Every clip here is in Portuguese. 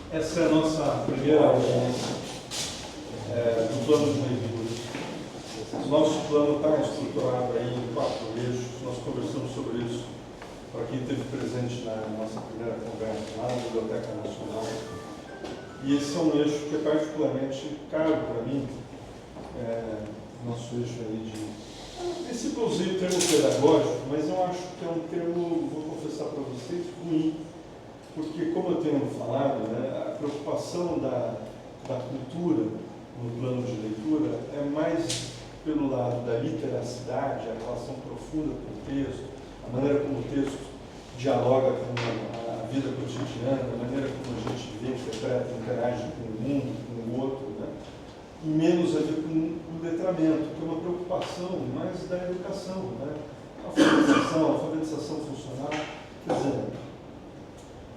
Essa é a nossa primeira audiência do plano de leitura. O nosso plano está estruturado aí em 4 eixos. Nós conversamos sobre isso para quem esteve presente na nossa primeira conversa lá na Biblioteca Nacional. E esse é um eixo que é particularmente caro para mim, nosso eixo aí de... princípio eu usei o termo pedagógico, mas eu acho que é um termo, vou confessar para vocês, ruim. Porque, como eu tenho falado, a preocupação da cultura no plano de leitura é mais pelo lado da literacidade, a relação profunda com o texto, a maneira como o texto dialoga com a vida cotidiana, a maneira como a gente vê, interpreta, interage com o mundo, com o outro, e menos a ver com o letramento, que é uma preocupação mais da educação, alfabetização funcional, quer dizer.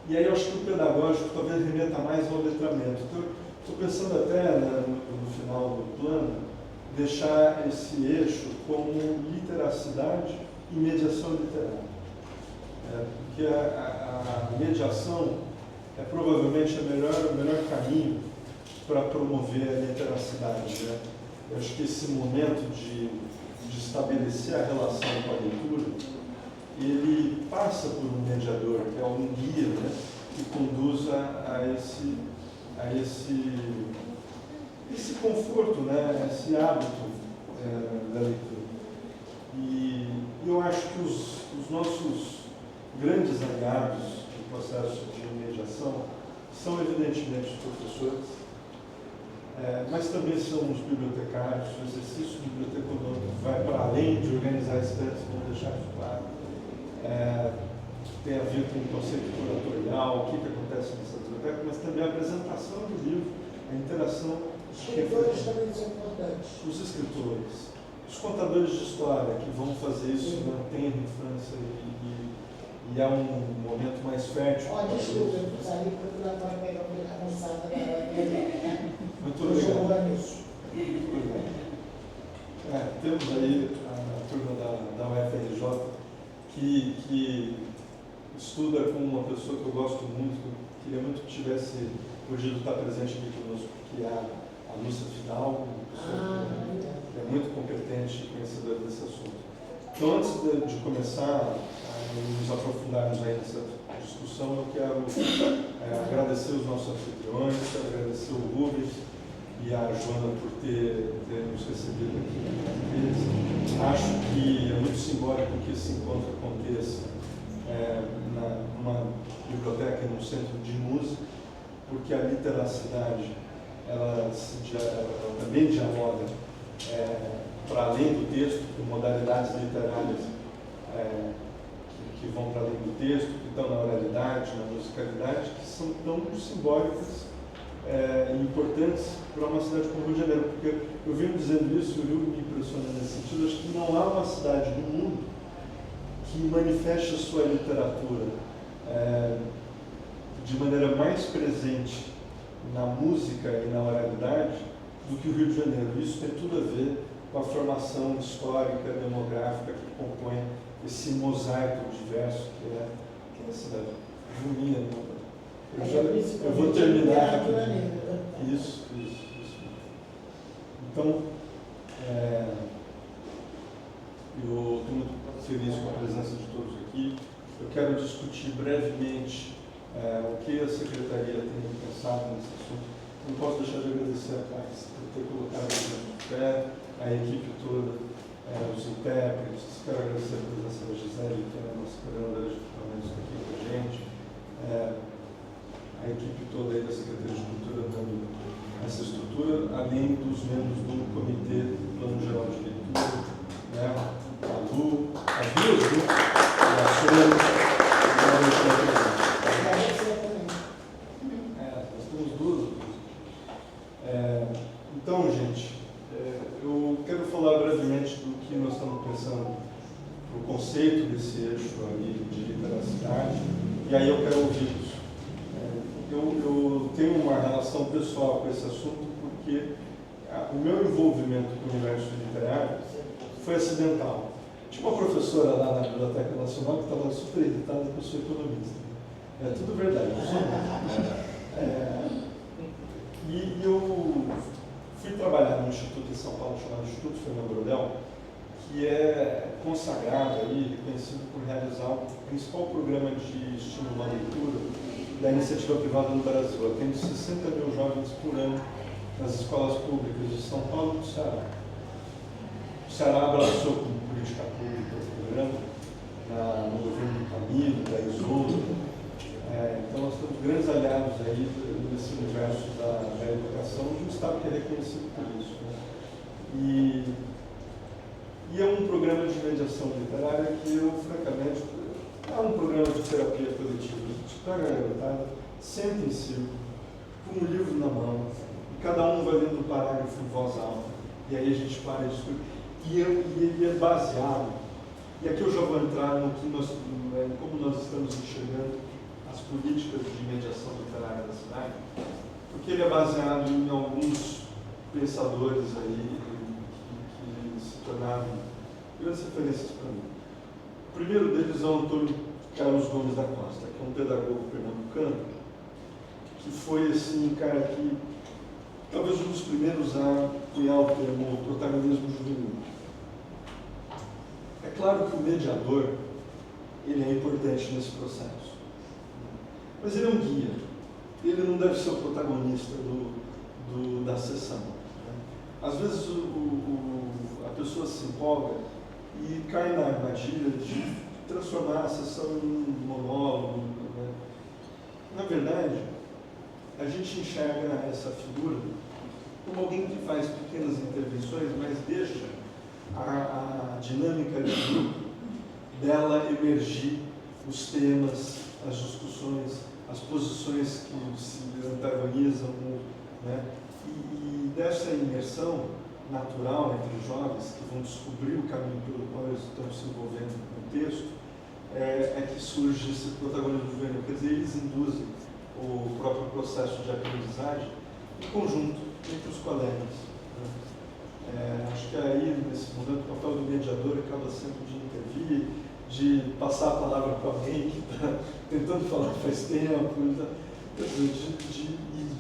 E aí eu acho que o pedagógico talvez remeta mais ao letramento. Então, estou pensando até no final do plano, deixar esse eixo como literacidade e mediação literária. Porque a mediação é provavelmente o melhor caminho para promover a literacidade. Eu acho que esse momento de estabelecer a relação com a leitura, ele passa por um mediador, que é um guia, que conduz a esse conforto, esse hábito da leitura. E eu acho que os nossos grandes aliados no processo de mediação são, evidentemente, os professores, mas também são os bibliotecários. O exercício bibliotecodômico vai para além de organizar estantes, vamos deixar isso claro. Tem a ver com o conceito curatorial, o que acontece nessa biblioteca, mas também a apresentação do livro, a interação. Os escritores também são importantes. Os escritores, os contadores de história que vão fazer isso na tenra infância e é um momento mais fértil. Desculpa, eu precisaria procurar para pegar a avançada da Muito obrigado. Temos aí a turma da UFRJ que estuda com uma pessoa que eu gosto muito, que queria muito que tivesse podido estar presente aqui conosco, que é a Lúcia Fidalgo, uma pessoa que é muito competente e conhecedora desse assunto. Então, antes de começar a nos aprofundarmos aí nessa discussão, eu quero agradecer os nossos anfitriões, agradecer o Rubens e a Joana por ter nos recebido aqui. Acho que é muito simbólico que esse encontro aconteça numa biblioteca, num centro de música, porque a literacidade ela também dialoga para além do texto, com modalidades literárias que vão para além do texto, que estão na oralidade, na musicalidade, que são tão simbólicas e importantes para uma cidade como o Rio de Janeiro, porque eu venho dizendo isso e o Rio me impressiona nesse sentido. Acho que não há uma cidade do mundo que manifeste a sua literatura de maneira mais presente na música e na oralidade do que o Rio de Janeiro. Isso tem tudo a ver com a formação histórica, demográfica que compõe esse mosaico diverso que é a cidade. Juninha, eu vou terminar aqui. Isso. Então, eu estou muito feliz com a presença de todos aqui. Eu quero discutir brevemente o que a Secretaria tem pensado nesse assunto. Não posso deixar de agradecer a Pax por ter colocado a gente de pé, a equipe toda, os intérpretes. Quero agradecer a presença da Gisele, que é a nossa coordenadora de equipamentos aqui com a gente. A equipe toda aí da Secretaria de Cultura dando essa estrutura, além dos membros do Comitê do Plano Geral de Leitura, a Lu, as duas, a Sônia, nós temos duas. Então, gente, eu quero falar brevemente do que nós estamos pensando, o conceito desse eixo ali de literacidade, e aí eu quero ouvi-los. Eu tenho uma relação pessoal com esse assunto porque o meu envolvimento com o universo literário foi acidental. Tinha uma professora lá na Biblioteca Nacional que estava super irritada que eu sou economista. É tudo verdade. Eu sou Fernando Brodel, que é consagrado aí, reconhecido por realizar o principal programa de estímulo à leitura da iniciativa privada no Brasil. Atende 60 mil jovens por ano nas escolas públicas de São Paulo e do Ceará. O Ceará abraçou como política pública o programa no governo do Camilo, da Isolda. Então nós temos grandes aliados aí nesse universo da educação de um Estado que é reconhecido por isso. Né? E é um programa de mediação literária que eu, francamente, é um programa de terapia coletiva. A gente pega a garotada, senta em círculo, com um livro na mão, e cada um vai lendo um parágrafo em voz alta, e aí a gente para de discutir. E ele é baseado, e aqui eu já vou entrar no que como nós estamos enxergando as políticas de mediação literária da cidade, porque ele é baseado em alguns pensadores aí que se tornaram grandes referências para mim. O primeiro deles é o Antônio Carlos Gomes da Costa, que é um pedagogo pernambucano, que foi assim, um cara que talvez um dos primeiros a cunhar o termo protagonismo juvenil. É claro que o mediador ele é importante nesse processo, mas ele é um guia. Ele não deve ser o protagonista da sessão. Né? Às vezes a pessoa se empolga e cai na armadilha de transformar a sessão em um monólogo. Né? Na verdade, a gente enxerga essa figura como alguém que faz pequenas intervenções, mas deixa a dinâmica de grupo dela emergir os temas, as discussões, as posições que se antagonizam, né? E dessa imersão natural entre os jovens que vão descobrir o caminho pelo qual eles estão se envolvendo no texto, é que surge esse protagonismo juvenil. Quer dizer, eles induzem o próprio processo de aprendizagem em conjunto entre os colegas. Né? Acho que aí, nesse momento, o papel do mediador acaba sendo de intervir, de passar a palavra para alguém que está tentando falar faz tempo,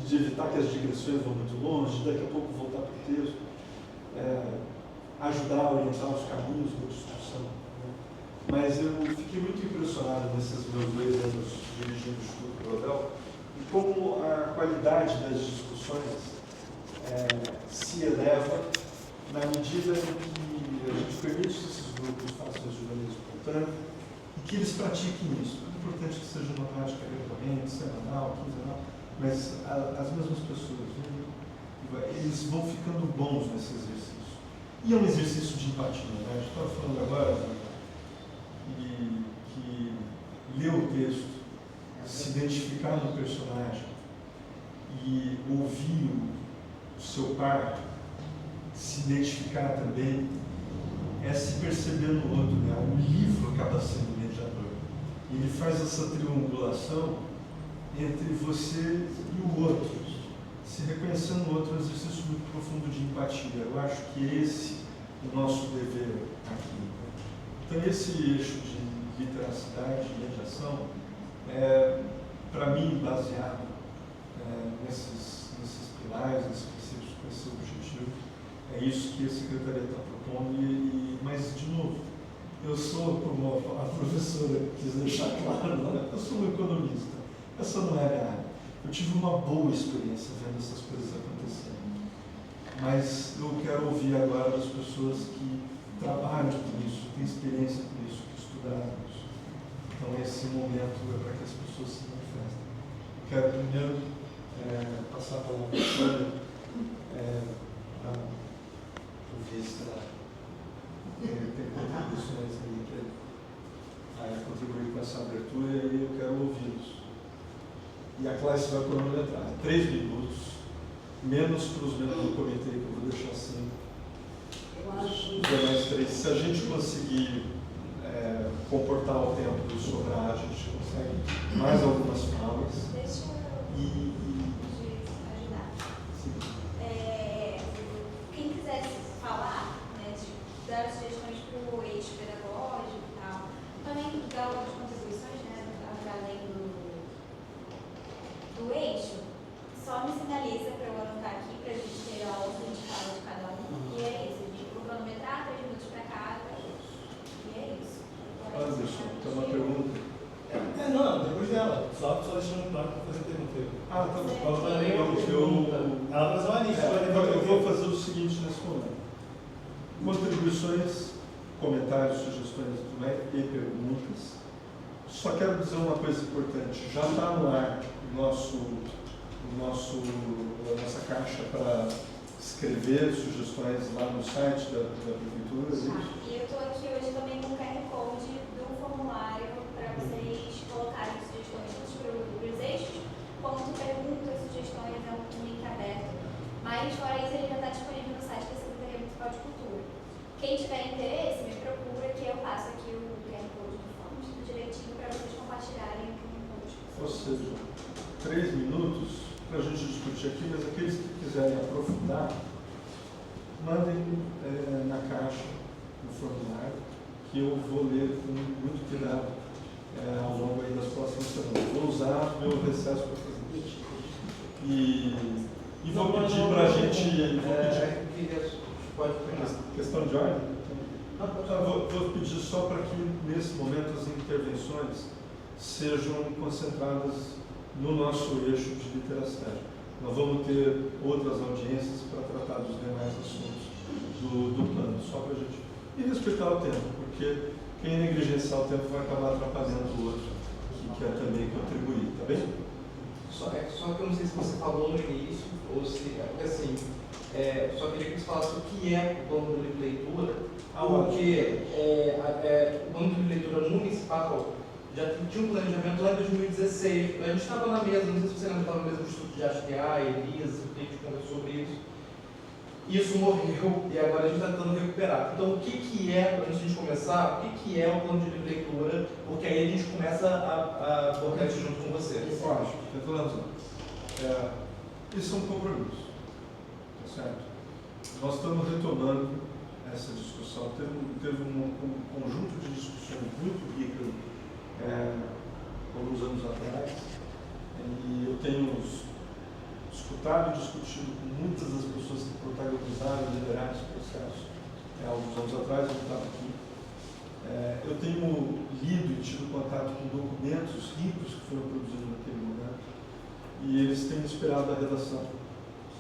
de evitar que as digressões vão muito longe, de daqui a pouco voltar para o texto, ajudar a orientar os caminhos da discussão. Né? Mas eu fiquei muito impressionado nesses meus 2 anos dirigindo o Instituto Brodel, e como a qualidade das discussões se eleva na medida em que a gente permite que esses grupos façam esse jornalismo espontâneo e que eles pratiquem isso. É importante que seja uma prática recorrente, semanal, quinzenal, mas as mesmas pessoas, eles vão ficando bons nesse exercício. E é um exercício de empatia. Né? A gente estava falando agora que ler o texto, se identificar no personagem e ouvir o seu par, se identificar também, é se perceber no outro. Né? O livro acaba sendo mediador. Ele faz essa triangulação entre você e o outro, se reconhecendo no outro, é um exercício muito profundo de empatia. Eu acho que esse é o nosso dever aqui. Então, esse eixo de literacidade e mediação é, para mim, baseado nesses pilares, nesses princípios, com esse objetivo. É isso que a Secretaria está propondo, mas, de novo, eu sou, como a professora quis deixar claro, né? Eu sou um economista, essa não é a minha área. Eu tive uma boa experiência vendo essas coisas acontecendo, mas eu quero ouvir agora das pessoas que trabalham com isso, têm experiência com isso, que estudaram isso. Então, esse momento é para que as pessoas se manifestem. Eu quero primeiro passar a palavra para a Sônia, para ouvir se ela tem contribuições aí, que contribuir com essa abertura, e aí eu quero ouvi-los. E a classe vai cronometrar 3 minutos, menos para os membros do comitê, que eu vou deixar 5. Eu acho. Os demais 3. Se a gente conseguir comportar o tempo do sobrar, a gente consegue mais algumas falas. Deixa eu ajudar. Sim. Quem quisesse falar, né, de dar sugestões para o eixo pedagógico e tal, também dar outras contribuições, né, além do eixo, só me sinaliza para eu anotar aqui, para a gente ter a ordem de fala de cada um, e é isso. O dela, só deixando claro para fazer pergunta. Ah, tá bom. Ela vai nem ela vai fazer uma lista. Eu vou fazer o seguinte nesse momento. Contribuições, comentários, sugestões e perguntas. Só quero dizer uma coisa importante. Já está no ar nossa caixa para escrever sugestões lá no site da Prefeitura. E eu estou aqui hoje também com o QR Code do formulário para vocês colocarem sugestões tanto para os eixos, quanto perguntas, sugestões, é um link aberto. Mas fora isso, ele já está disponível no site da Secretaria Municipal de Cultura. Quem tiver interesse, me procura que eu passo aqui o QR Code do form, tudo direitinho para vocês compartilharem com todos. Ou seja, 3 minutos para a gente discutir aqui, mas aqueles que quiserem aprofundar, mandem na caixa, no formulário, que eu vou ler com muito cuidado ao longo aí das próximas semanas. Vou usar o meu recesso para fazer isso. E vou pedir para a gente... Pode pegar. Questão de ordem? Vou pedir só para que, nesse momento, as intervenções sejam concentradas no nosso eixo de literacidade. Nós vamos ter outras audiências para tratar dos demais assuntos do plano, só para a gente... E respeitar o tempo, porque quem negligenciar o tempo vai acabar atrapalhando o outro, que quer também contribuir, tá bem? Só que eu não sei se você falou no início, ou se... Porque assim, só queria que você falasse o que é o plano de leitura, porque o plano de leitura municipal já tinha um planejamento lá em 2016. A gente estava na mesa, não sei se você lembra, estava na mesa do Instituto de Arte Elisa, a gente conversou sobre isso. Isso morreu e agora a gente está tentando recuperar. Então, o que é, antes de a gente começar, o que é o plano de leitura? Porque aí a gente começa a colocar isso junto com você. Lógico, tem toda razão. Isso é um compromisso, tá certo? Nós estamos retomando essa discussão. Teve um conjunto de discussões muito ricas alguns anos atrás, e eu tenho escutado e discutido com muitas das pessoas que protagonizaram e lideraram esse processo. Alguns anos atrás eu estava aqui. Eu tenho lido e tido contato com documentos ricos que foram produzidos naquele momento, e eles têm inspirado a redação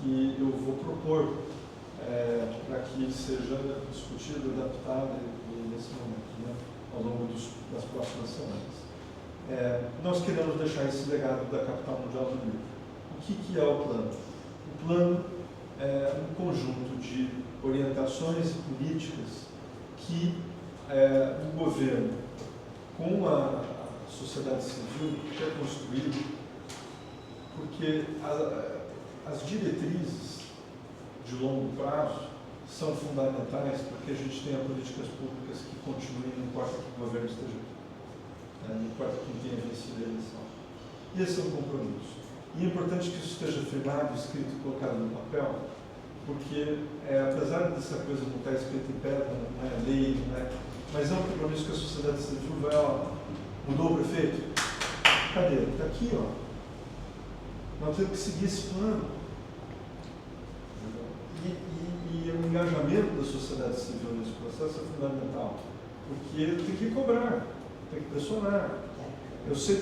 que eu vou propor para que seja discutido, adaptado nesse momento, né, ao longo das próximas semanas. Nós queremos deixar esse legado da Capital Mundial do Livro. O que é o plano? O plano é um conjunto de orientações e políticas que o governo, com a sociedade civil, quer construir, porque as diretrizes de longo prazo são fundamentais para que a gente tenha políticas públicas que continuem, não importa que o governo esteja aqui, não importa quem tenha vencido a eleição. Esse é um compromisso. E é importante que isso esteja firmado, escrito e colocado no papel, porque apesar dessa coisa não estar escrita em pedra, não é lei, mas é um compromisso que a sociedade civil vai, mudou o prefeito? Cadê? Está aqui, ó. Nós temos que seguir esse plano. E o engajamento da sociedade civil nesse processo é fundamental, porque tem que cobrar, tem que pressionar. Eu sei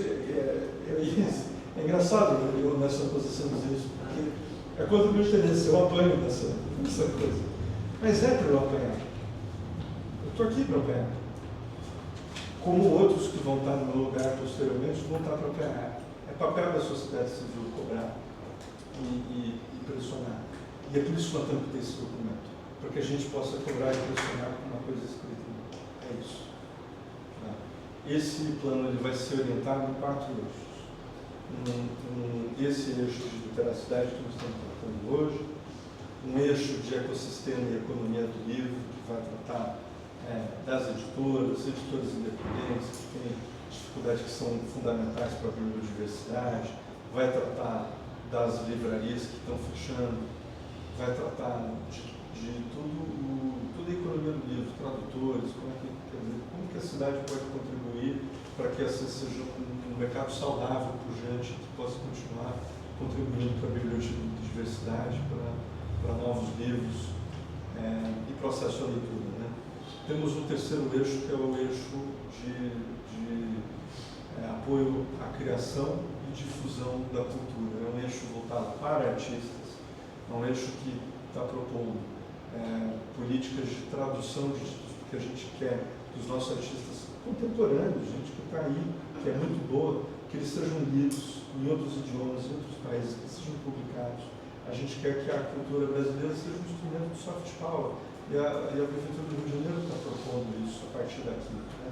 é engraçado eu nessa posição dizer isso, porque é contra o meu interesse, eu apanho nessa coisa. Mas é para eu apanhar. Eu estou aqui para apanhar. Como outros que vão estar no meu lugar posteriormente vão estar para apanhar. É papel da sociedade civil cobrar e pressionar. E é por isso que nós temos que ter esse documento, para que a gente possa cobrar e pressionar com uma coisa escrita. É isso. Esse plano ele vai ser orientado em 4 eixos. Esse eixo de literacidade que nós estamos tratando hoje, um eixo de ecossistema e economia do livro, que vai tratar das editoras independentes, que têm dificuldades que são fundamentais para a biodiversidade, vai tratar das livrarias que estão fechando, vai tratar de toda a economia do livro, tradutores, como que a cidade pode contribuir para que essa seja um mercado saudável, pujante, que possa continuar contribuindo para a biodiversidade, para novos livros e processo de leitura. Né? Temos um terceiro eixo, que é o eixo de apoio à criação e difusão da cultura. É um eixo voltado para artistas, é um eixo que está propondo políticas de tradução de títulos, porque a gente quer que os nossos artistas contemporâneos, gente que está aí, que é muito boa, que eles sejam lidos em outros idiomas, em outros países, que sejam publicados. A gente quer que a cultura brasileira seja um instrumento de soft power, e a Prefeitura do Rio de Janeiro está propondo isso a partir daqui, né?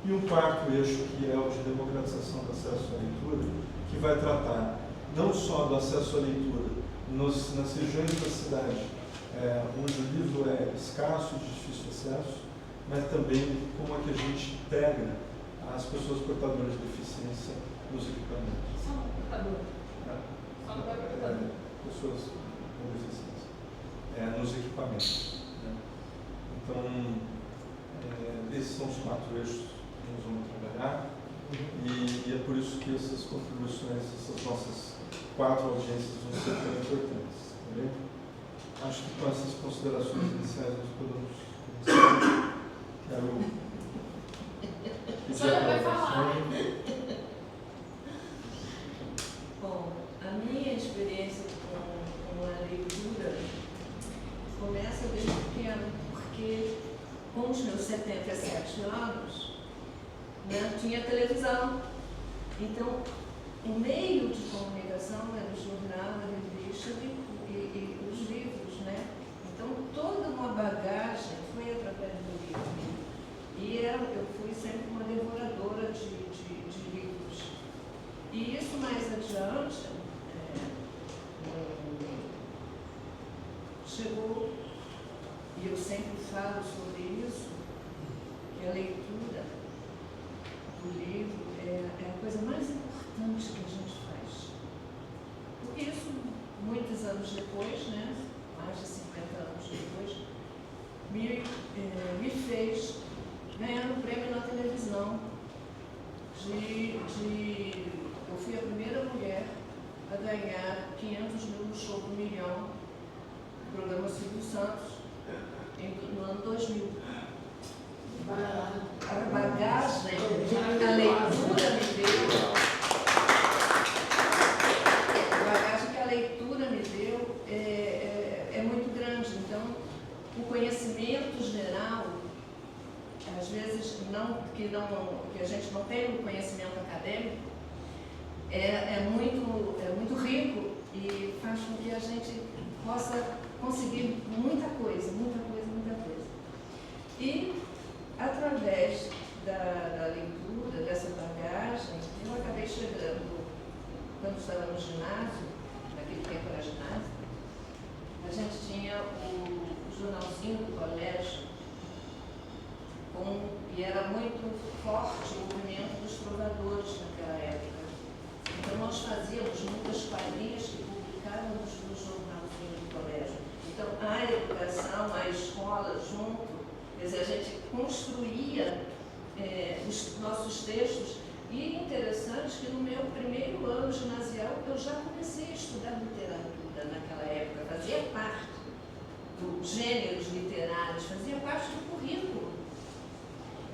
E um quarto eixo, que é o de democratização do acesso à leitura, que vai tratar não só do acesso à leitura nas regiões da cidade, onde o livro é escasso e de difícil acesso, mas também como é que a gente integra as pessoas portadoras de deficiência nos equipamentos. Só um computador. Só um computador. Pessoas com deficiência nos equipamentos, né? Então, esses são os 4 eixos que nós vamos trabalhar, e é por isso que essas contribuições, essas nossas 4 audiências vão ser tão importantes. Entendeu? Acho que com essas considerações iniciais nós podemos começar. Quero pedir Só vai a falar. Bom, a minha experiência com a leitura começa desde pequeno, porque com os meus 77 anos, né, tinha televisão. Então, o meio de comunicação era o jornal, a revista e os livros, né? Então, toda uma bagagem foi através do livro. E eu fui sempre uma devoradora de livros. E isso mais adiante chegou, e eu sempre falo sobre isso, que a leitura do livro é a coisa mais importante que a gente faz. Porque isso, muitos anos depois, né, mais de 50 anos depois, me fez ganhar um prêmio na televisão. Eu fui a primeira mulher a ganhar 500 mil no show do milhão, do programa Silvio Santos, no ano 2000. A bagagem, a leitura me deu, a bagagem que a leitura me deu é muito grande. Então, o conhecimento geral, às vezes que a gente não tem um conhecimento acadêmico, é muito rico e faz com que a gente possa conseguir muita coisa. E através da leitura, dessa bagagem, eu acabei chegando, quando estava no ginásio, naquele tempo era ginásio, a gente tinha o jornalzinho do colégio, e era muito forte o movimento dos trovadores naquela época. Então nós fazíamos muitas palhinhas que publicávamos no jornalzinho do colégio. Então a educação, a escola junto, quer dizer, a gente construía os nossos textos. E interessante que no meu primeiro ano ginasial eu já comecei a estudar literatura naquela época, fazia parte dos gêneros literários, fazia parte do currículo.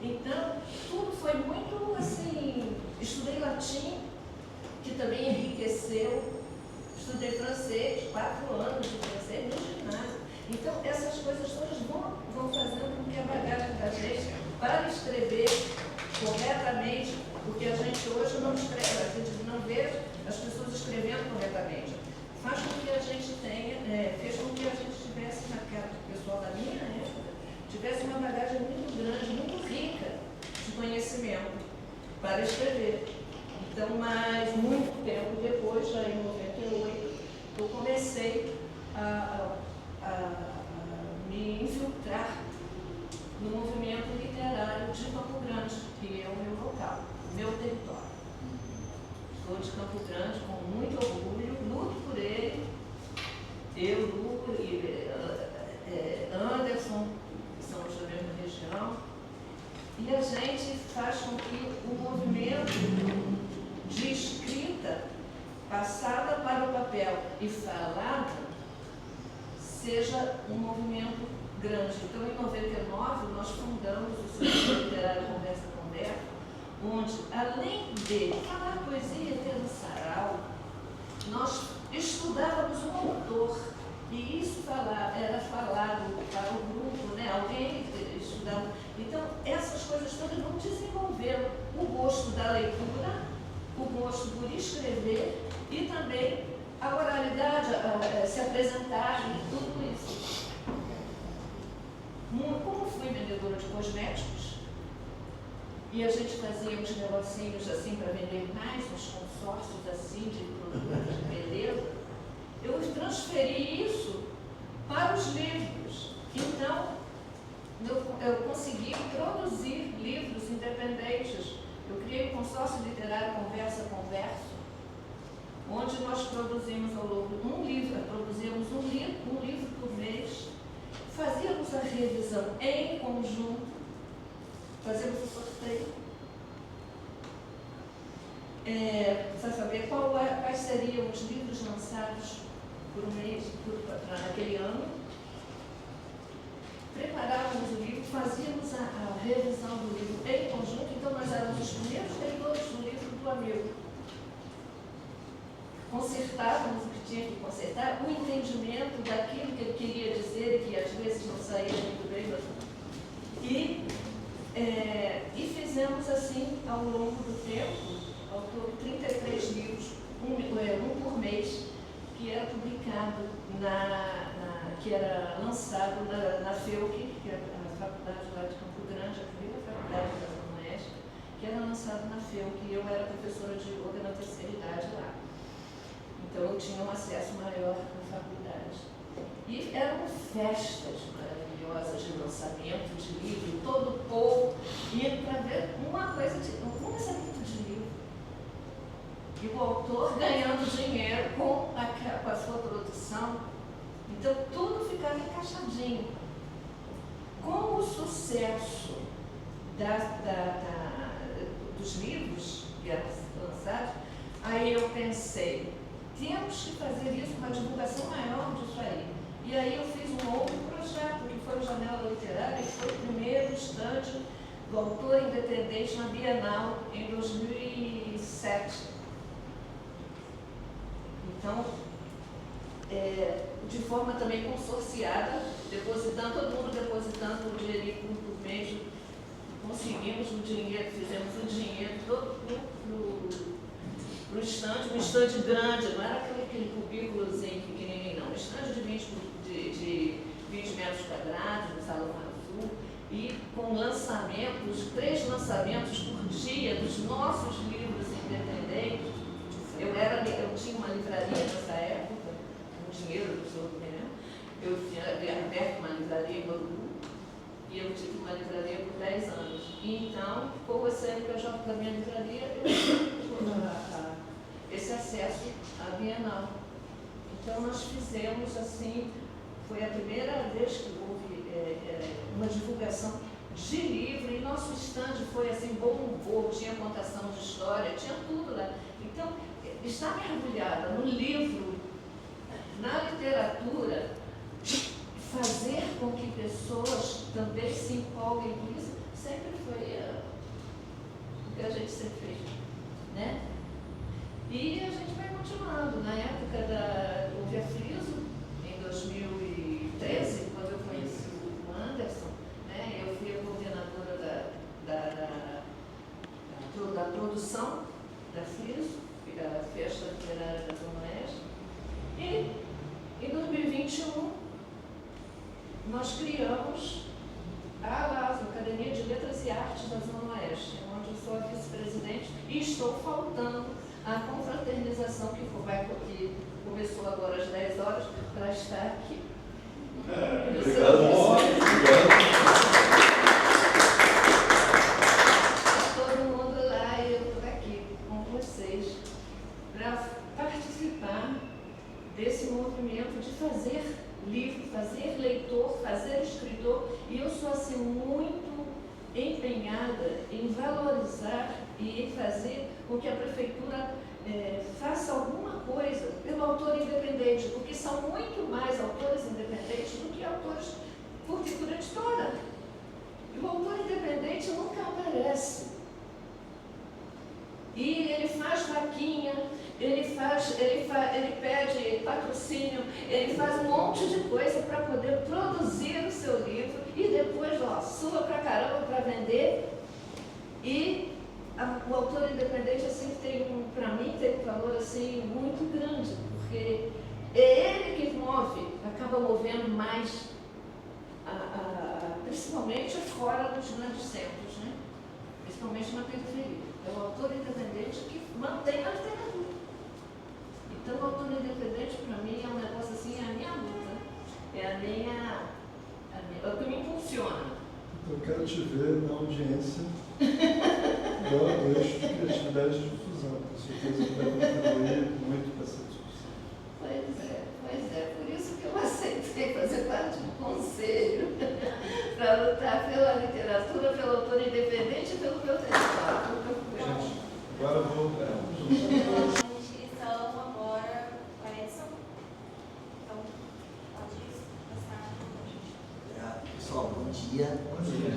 Então, tudo foi muito assim. Estudei latim, que também enriqueceu, estudei francês, 4 anos de francês no ginásio. Então, essas coisas todas vão fazendo com que a bagagem da gente, para escrever corretamente, porque a gente hoje não escreve, a gente não vê as pessoas escrevendo corretamente, faz com que a gente fez com que a gente tivesse, o pessoal da minha época, tivesse uma bagagem muito grande, muito rica de conhecimento para escrever. Então, mas muito tempo depois, já em 98, eu comecei a me infiltrar no movimento literário de Campo Grande, que é o meu local, o meu território. Sou de Campo Grande com muito orgulho, luto por ele, eu, Lu e Anderson, que somos da mesma região, e a gente faz com que o movimento de escrita passada para o papel e falada seja um movimento grande. Então, em 99, nós fundamos o Centro Literário Conversa com Beto, onde, além de falar poesia e ter um sarau, nós estudávamos um autor, e isso era falado para o grupo, né? Alguém estudava. Então, essas coisas todas vão desenvolver o gosto da leitura, o gosto por escrever e também a oralidade, se apresentar e tudo isso. Como fui vendedora de cosméticos, e a gente fazia uns negocinhos assim para vender mais, uns consórcios assim de produtos de beleza, eu transferi isso para os livros. Então, eu consegui produzir livros independentes. Eu criei um consórcio literário Conversa Converso, onde nós produzimos ao longo um livro por mês, fazíamos a revisão em conjunto, fazíamos o sorteio, para saber quais seriam os livros lançados por mês, naquele ano. Preparávamos o livro, fazíamos a revisão do livro em conjunto, então nós éramos os primeiros leitores do livro do amigo. Consertávamos o que tinha que consertar, o entendimento daquilo que ele queria dizer, que às vezes não saía muito bem, e fizemos assim, ao longo do tempo, ao todo 33 livros, um por mês, que era publicado, que era lançado na FEUC, que é a faculdade lá de Campo Grande, a primeira faculdade da Zona Oeste, que era lançado na FEUC, e eu era professora de yoga na terceira idade lá. Então eu tinha um acesso maior na faculdade. E eram festas maravilhosas de lançamento de livro, todo o povo ia para ver um lançamento de livro. E o autor ganhando dinheiro com a sua produção. Então tudo ficava encaixadinho. Com o sucesso dos livros que eram lançados, aí eu pensei, temos que fazer isso, uma divulgação maior disso aí. E aí eu fiz um outro projeto, que foi o Janela Literária, que foi o primeiro estande do autor independente na Bienal, em 2007. Então, de forma também consorciada, todo mundo depositando o dinheiro por mês, conseguimos o dinheiro, fizemos o dinheiro todo para o estande, um estande grande, não era aquele cubículozinho pequenininho, não, um estande de 20 metros quadrados, no Salão Azul, e com lançamentos, 3 lançamentos por dia dos nossos livros independentes. Eu tinha uma livraria nessa época, com dinheiro do Sr. Guilherme, eu tinha aberto uma livraria em Bauru, e eu tive uma livraria por 10 anos. E então, com o CNPJ da minha livraria, eu tive esse acesso à Bienal. Então, nós fizemos assim, foi a primeira vez que houve uma divulgação de livro, e nosso estande foi assim, bombou, tinha contação de história, tinha tudo lá. Então, estar mergulhada no livro, na literatura, fazer com que pessoas também se empolguem com isso, sempre foi o que a gente sempre fez, né? E a gente vai continuando. Na época houve a Friso, em 2013, quando eu conheci o Anderson, né? Eu fui a coordenadora da produção da Friso, a Festa Literária da Zona Oeste, e em 2021 nós criamos a ALAS, Academia de Letras e Artes da Zona Oeste, onde eu sou a vice-presidente e estou faltando a confraternização que começou agora às 10 horas para estar aqui. Obrigado, Todo mundo lá e eu por aqui com vocês para participar desse movimento de fazer livro, fazer leitor, fazer escritor, e eu sou assim muito empenhada em valorizar e em fazer com que a prefeitura faça alguma coisa pelo autor independente, porque são muito mais autores independentes do que autores por figura editora. E o autor independente nunca aparece. Ele faz um monte de coisa para poder produzir o seu livro e depois, ó, sua pra caramba para vender. E o autor independente, assim, para mim, tem um valor assim, muito grande, porque é ele que move, acaba movendo mais, principalmente fora dos grandes centros, né? Principalmente na periferia. É o autor independente que mantém a literatura. Então, o autor independente, para mim, é um negócio assim, é a minha luta. É o que me impulsiona. Eu quero te ver na audiência do eixo de criatividade e difusão. Com certeza que vai contribuir muito para essa discussão. Pois é. Por isso que eu aceitei fazer parte do conselho, para lutar pela literatura, pelo autor independente e pelo meu território. Gente, agora eu vou... Inscrição agora, Edson. Então, pode passar. Pessoal, bom dia. Bom dia.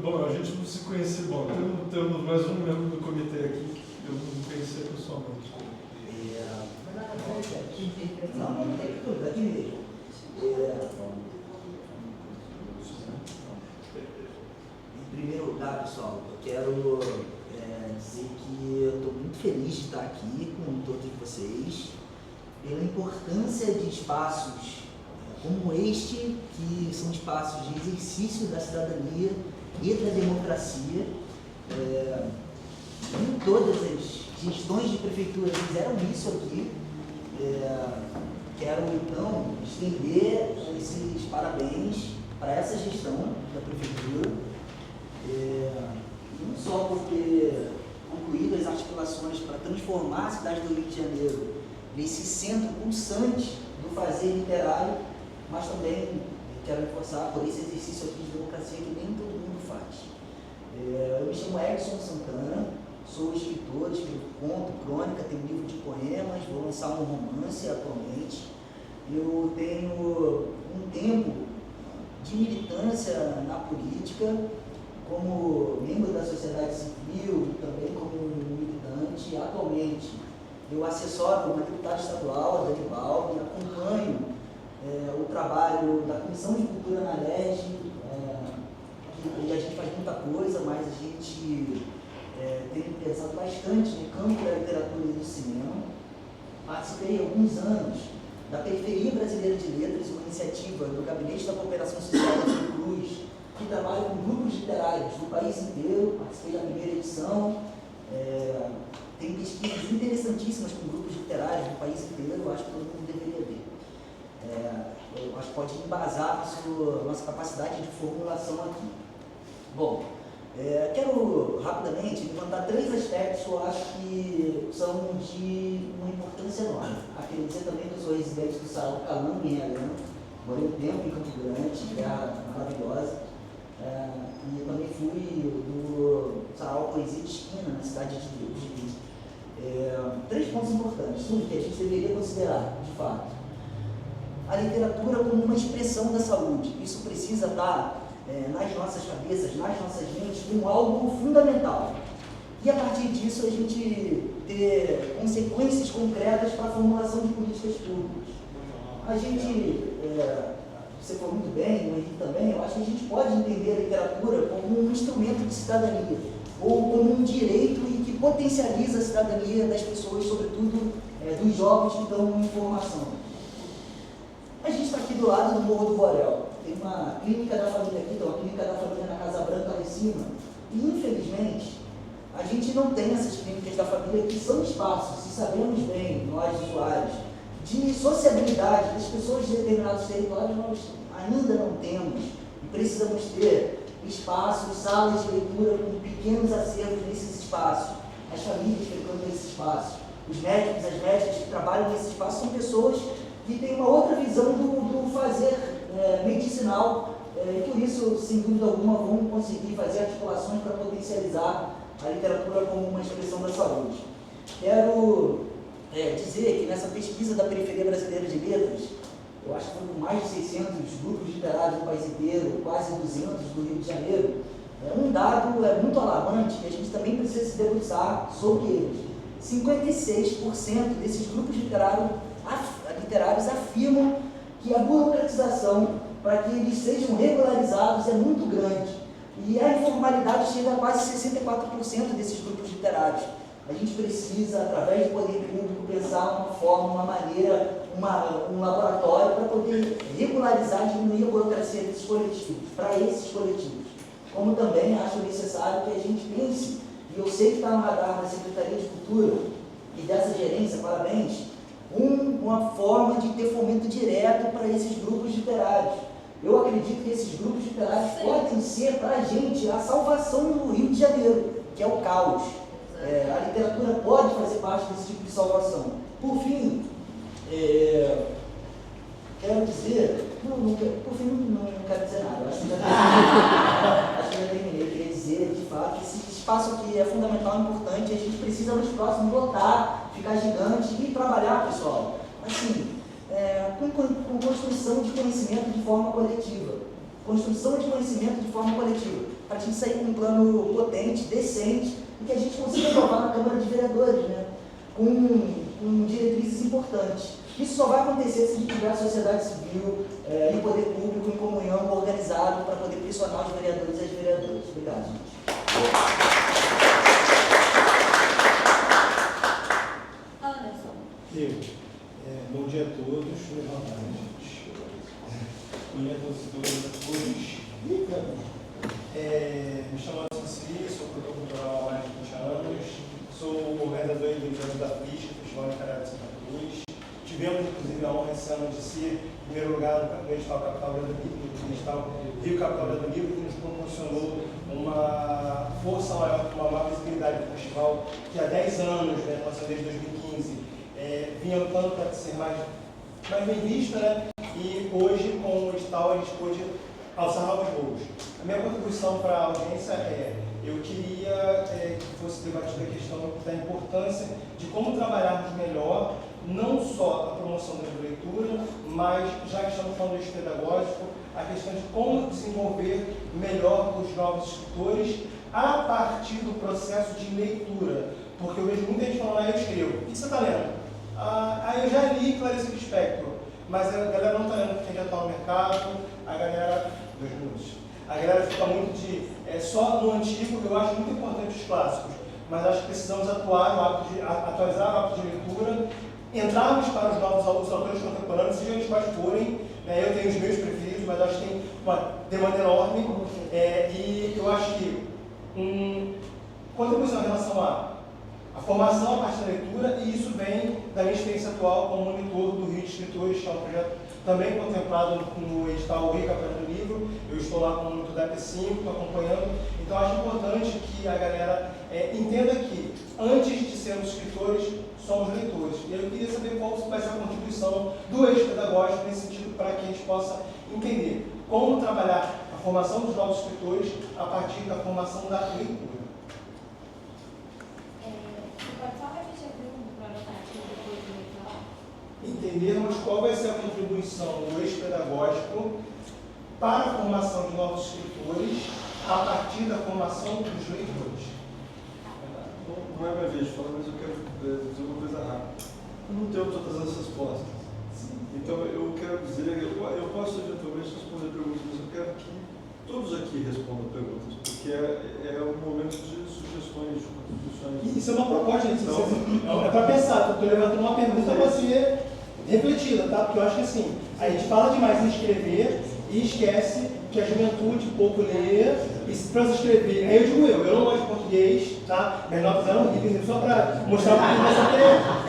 Bom, a gente não se conhecia. Bom, temos mais um membro do comitê aqui que eu não conhecia pessoalmente. Não tem tudo, aqui mesmo. Em primeiro lugar, pessoal, eu quero dizer que eu estou muito feliz de estar aqui com todos vocês, pela importância de espaços como este, que são espaços de exercício da cidadania e da democracia. Nem todas as gestões de prefeitura fizeram isso aqui. Quero então estender esses parabéns para essa gestão da prefeitura, não só por ter concluído as articulações para transformar a cidade do Rio de Janeiro nesse centro pulsante do fazer literário, mas também quero reforçar por esse exercício aqui de democracia que nem todo mundo faz. Eu me chamo Edson Santana, sou escritor, escrevo conto, crônica, tenho um livro de poemas, vou lançar um romance atualmente. Eu tenho um tempo de militância na política, como membro da sociedade civil, também como militante. Atualmente, eu assessoro uma deputada estadual, a Dani Balbi, acompanho o trabalho da Comissão de Cultura na LERJ, e a gente faz muita coisa, mas a gente tem pensado bastante no campo da literatura e do cinema. Participei há alguns anos da Periferia Brasileira de Letras, uma iniciativa do Gabinete da Cooperação Social da Fiocruz, que trabalha com grupos literários do país inteiro. Participei da primeira edição. Tem pesquisas interessantíssimas com grupos literários do país inteiro, eu acho que todo mundo deveria ver. Eu acho que pode embasar a nossa capacidade de formulação aqui. Bom, quero rapidamente levantar 3 aspectos que eu acho que são de uma importância enorme. Quero dizer também que eu sou residente do Sarau Calango, em Realengo, morei um tempo em Campo Grande, terra maravilhosa, e eu também fui do Sarau Poesia de Esquina, na cidade de Deus. 3 pontos importantes. Um, que a gente deveria considerar, de fato, a literatura como uma expressão da saúde. Isso precisa estar nas nossas cabeças, nas nossas mentes, como algo fundamental. E a partir disso a gente ter consequências concretas para a formulação de políticas públicas. A gente, você falou muito bem, o Henrique também, eu acho que a gente pode entender a literatura como um instrumento de cidadania, ou como um direito e que potencializa a cidadania das pessoas, sobretudo dos jovens que dão informação. A gente está aqui do lado do Morro do Borel. Tem uma clínica da família aqui, tem uma clínica da família na Casa Branca lá em cima. E, infelizmente, a gente não tem essas clínicas da família que são espaços, se sabemos bem, nós usuários, de sociabilidade das pessoas de determinados territórios, nós ainda não temos. E precisamos ter espaços, salas de leitura com pequenos acervos nesses espaços. As famílias frequentam esses espaços. Os médicos, as médicas que trabalham nesse espaço são pessoas que tem uma outra visão do fazer medicinal, e por isso, sem dúvida alguma, vamos conseguir fazer articulações para potencializar a literatura como uma expressão da saúde. Quero dizer que nessa pesquisa da Periferia Brasileira de Letras, eu acho que foram mais de 600 grupos literários do país inteiro, quase 200 do Rio de Janeiro, um dado muito alarmante que a gente também precisa se debruçar sobre eles. 56% desses grupos literários literários afirmam que a burocratização para que eles sejam regularizados é muito grande. E a informalidade chega a quase 64% desses grupos literários. A gente precisa, através do poder público, pensar uma forma, uma maneira, um laboratório para poder regularizar e diminuir a burocracia desses coletivos, para esses coletivos. Como também acho necessário que a gente pense, e eu sei que está no radar da Secretaria de Cultura e dessa gerência, parabéns, uma forma de ter fomento direto para esses grupos literários. Eu acredito que esses grupos literários podem ser, para a gente, a salvação do Rio de Janeiro, que é o caos. A literatura pode fazer parte desse tipo de salvação. Por fim, quero dizer, por fim não quero dizer nada, acho que já terminei. Eu queria dizer, de fato, que esse espaço aqui é fundamental e importante, a gente precisa nos próximos lotar, ficar gigante e trabalhar, pessoal, assim, com construção de conhecimento de forma coletiva. Construção de conhecimento de forma coletiva, para a gente sair com um plano potente, decente, e que a gente consiga aprovar na Câmara de Vereadores, né? Com diretrizes importantes. Isso só vai acontecer se a gente tiver a sociedade civil e o poder público em comunhão, organizado, para poder pressionar os vereadores e as vereadoras. Obrigado, gente. Anderson. Bom dia a todos. Bom dia a todos. Me chamo Anderson Ceci, sou produtor cultural há mais de 20 anos, sou organizador e diretor da FISC, Festival Literário de Santa Cruz. Tivemos, inclusive, a honra esse ano de ser, em primeiro lugar, no edital Capital do Livro, no edital Rio Capital do Livro, que nos proporcionou uma força maior, uma maior visibilidade do festival, que há 10 anos, né, passando desde 2015, vinha lutando para ser mais bem vista, né? E hoje, com o edital, a gente pôde alçar novos voos. A minha contribuição para a audiência eu queria que fosse debatida a questão da importância de como trabalharmos melhor, não só a promoção da leitura, mas, já que estamos falando de pedagógico, a questão de como desenvolver melhor os novos escritores a partir do processo de leitura. Porque eu vejo muita gente falando, eu escrevo. O que você está lendo? Eu já li Clarice Lispector, mas a galera não está lendo quem já está no mercado, a galera... 2 minutos. A galera fica muito só no antigo. Eu acho muito importante os clássicos, mas acho que precisamos atualizar o hábito de leitura, entrarmos para os novos autores contemporâneos, sejam eles quais forem, né? Eu tenho os meus preferidos, mas acho que tem uma demanda enorme, e eu acho que contribuição em relação à formação a partir da leitura, e isso vem da minha experiência atual como monitor do Rio de Escritores, que é um projeto também contemplado no edital Rio Capital do Livro. Eu estou lá como monitor da P5, estou acompanhando. Então acho importante que a galera entenda que, antes de sermos escritores, somos leitores. E eu queria saber qual vai ser a contribuição do eixo pedagógico nesse sentido, para que a gente possa entender como trabalhar a formação dos novos escritores a partir da formação da leitura. Entendermos qual vai ser a contribuição do eixo pedagógico para a formação de novos escritores a partir da formação dos leitores. Não é minha vez de falar, mas eu quero dizer uma coisa rápida. Eu não tenho todas as respostas. Então eu quero dizer, eu posso eventualmente responder perguntas, mas eu quero que todos aqui respondam perguntas, porque é um momento de sugestões, de contribuições. Isso é uma proposta, então, é para pensar. Estou levantando uma pergunta para ser refletida, tá? Porque eu acho que assim, a gente fala demais em escrever e esquece que a juventude pouco lê, e para se escrever, aí eu digo eu não gosto de português, tá? Minhas notas eram horríveis, só para mostrar um pouquinho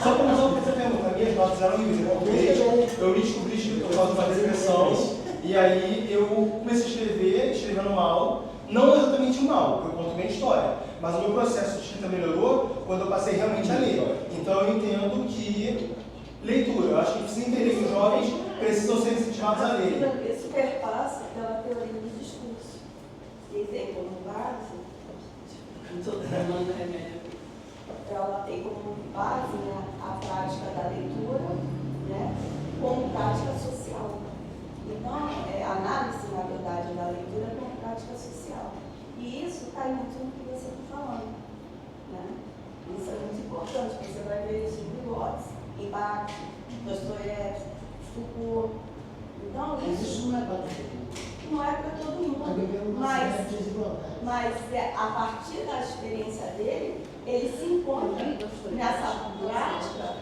só para mostrar um pouquinho dessa pergunta, minhas notas eram horríveis em português, eu me descobri por causa de uma depressão, e aí eu comecei a escrever, escrevendo mal, não exatamente mal, eu conto minha história, mas o meu processo de escrita melhorou quando eu passei realmente a ler. Então eu entendo que leitura, eu acho que precisa entender que os jovens precisam ser incentivados a ler. Isso perpassa pela teoria do discurso. E tem como base, ela tem como base, né, a prática da leitura, né, como prática social. Então, a análise, na verdade, da leitura como prática social. E isso cai muito no que você está falando, né? Isso é muito importante, você vai ver isso em blogs, em bar, Dostoiévski, Foucault. Então, Mas isso isso não é para todo mundo. não é para todo Está mundo. vivendo uma Mas, certa desigualdade. mas a partir da experiência dele, ele se encontra nessa prática,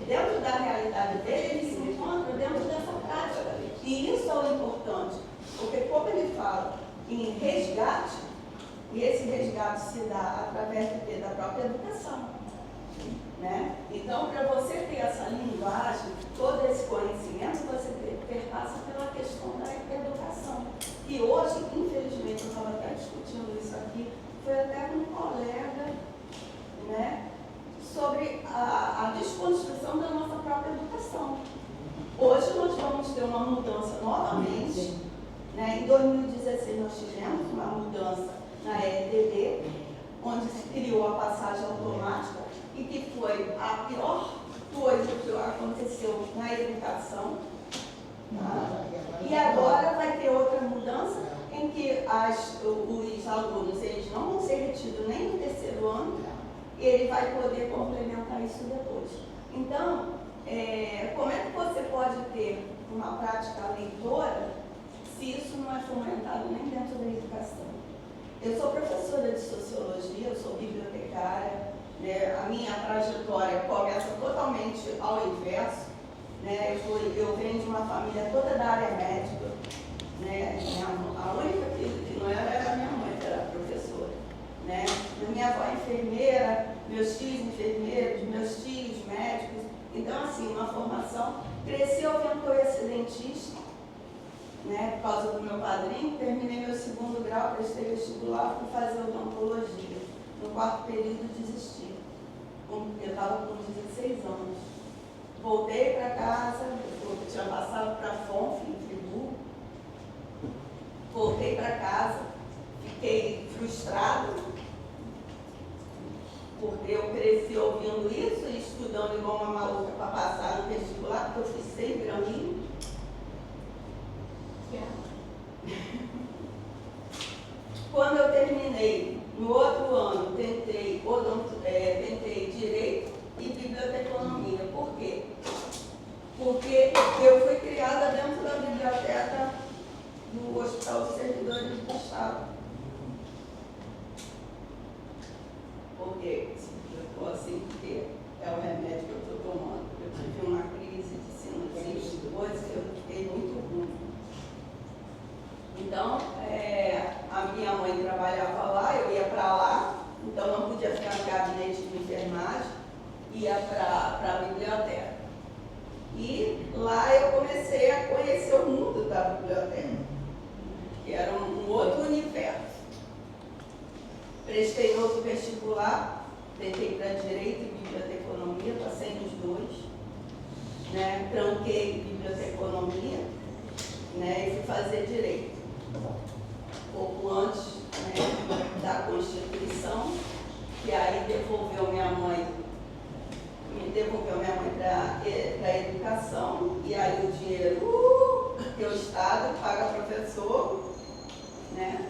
dentro da realidade dele, ele se encontra dentro dessa prática. E isso é o importante, porque como ele fala em resgate, e esse resgate se dá através da própria educação. Né? Então, para você ter essa linguagem, todo esse conhecimento, você perpassa pela questão da educação. E hoje, infelizmente, eu estava até discutindo isso aqui, foi até com um colega, né, sobre a desconstrução da nossa própria educação. Hoje nós vamos ter uma mudança novamente. Né? Em 2016 nós tivemos uma mudança na LDB, onde se criou a passagem automática, e que foi a pior coisa que aconteceu na educação. Tá? E agora vai ter outra mudança em que os alunos eles não vão ser retidos nem no terceiro ano, e ele vai poder complementar isso depois. Então, como é que você pode ter uma prática leitora se isso não é fomentado nem dentro da educação? Eu sou professora de sociologia, eu sou bibliotecária, né? A minha trajetória começa totalmente ao inverso. Né? Eu venho de uma família toda da área médica. Né? A única que não era a minha mãe, que era professora. Né? Minha avó é enfermeira, meus tios enfermeiros, meus tios médicos. Então, assim, uma formação. Cresci ouvindo que eu ia ser dentista. Né, por causa do meu padrinho, terminei meu segundo grau, prestei vestibular, fui fazer odontologia. No quarto período desisti. Eu estava com 16 anos. Voltei para casa, eu tinha passado para a FONF, em Friburgo. Voltei para casa, fiquei frustrada, porque eu cresci ouvindo isso e estudando igual uma maluca para passar no vestibular, porque eu fui sempre amigo. Quando eu terminei, no outro ano, tentei Direito e Biblioteconomia. Por quê? Porque eu fui criada dentro da biblioteca do Hospital dos Servidores do Estado. Porque, eu estou assim, porque é o remédio que eu estou tomando. Eu tive uma crise de sinusite, coisa que eu fiquei muito ruim. Então, a minha mãe trabalhava lá, eu ia para lá, então não podia ficar no gabinete de enfermagem, ia para a biblioteca. E lá eu comecei a conhecer o mundo da biblioteca, que era um outro universo. Prestei outro vestibular, tentei para Direito e Biblioteconomia, passei nos dois, né? Tranquei Biblioteconomia, né? E fui fazer Direito. Pouco antes, né, da Constituição, que aí me devolveu minha mãe para a educação, e aí o dinheiro que o Estado paga professor, né?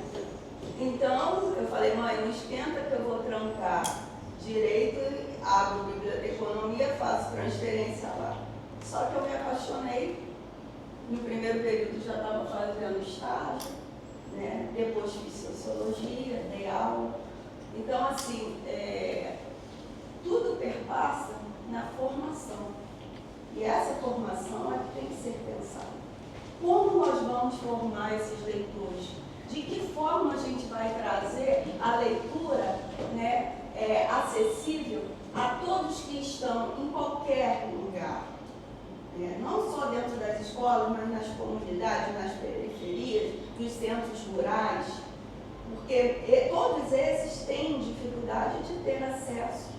Então, eu falei, mãe, não esquenta que eu vou trancar Direito, abro Biblioteconomia, faço transferência lá. Só que eu me apaixonei, no primeiro período já estava fazendo estágio, né? Depois fiz Sociologia, dei aula. Então, assim, tudo perpassa na formação. E essa formação é que tem que ser pensada. Como nós vamos formar esses leitores? De que forma a gente vai trazer a leitura, né, acessível a todos que estão em qualquer lugar? Não só dentro das escolas, mas nas comunidades, nas periferias, nos centros rurais, porque todos esses têm dificuldade de ter acesso.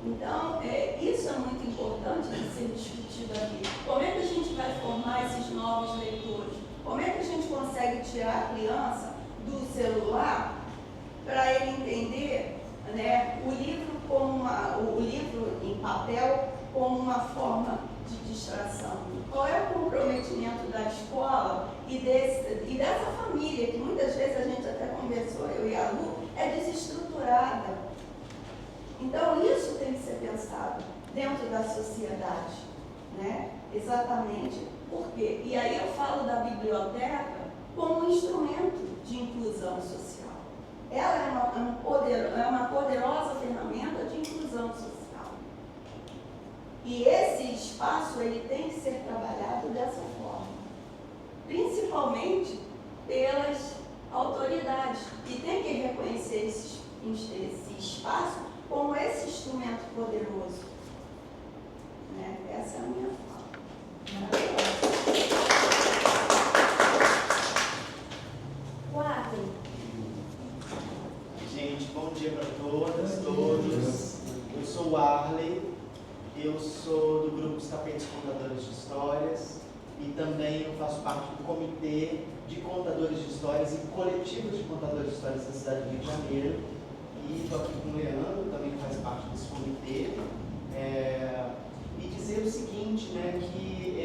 Então, isso é muito importante de ser discutido aqui. Como é que a gente vai formar esses novos leitores? Como é que a gente consegue tirar a criança do celular para ele entender, né, o livro em papel como uma forma de distração? Qual é o comprometimento da escola e dessa família, que muitas vezes a gente até conversou, eu e a Lu, é desestruturada. Então, isso tem que ser pensado. dentro da sociedade, né? Exatamente porque, e aí eu falo da biblioteca como um instrumento de inclusão social. Ela é uma poderosa ferramenta de inclusão social. E esse espaço ele tem que ser trabalhado dessa forma, principalmente pelas autoridades, que tem que reconhecer esse espaço como esse instrumento poderoso. Né? Essa é a minha fala. Quatro. Gente, bom dia para todas, todos. Eu sou o Arley, eu sou do grupo Os Tapetes Contadores de Histórias e também eu faço parte do comitê de contadores de histórias e coletivos de contadores de histórias da cidade do Rio de Janeiro. E estou aqui com o Leandro, também faz parte desse comitê. E dizer o seguinte, né, que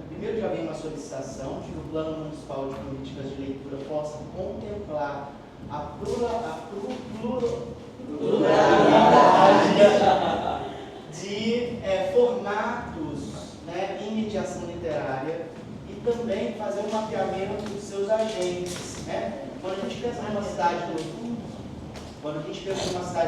primeiro já veio uma solicitação de que o Plano Municipal de Políticas de Leitura possa contemplar a pluralidade de formatos, né, em mediação literária e também fazer um mapeamento dos seus agentes. Né? Quando a gente pensa numa cidade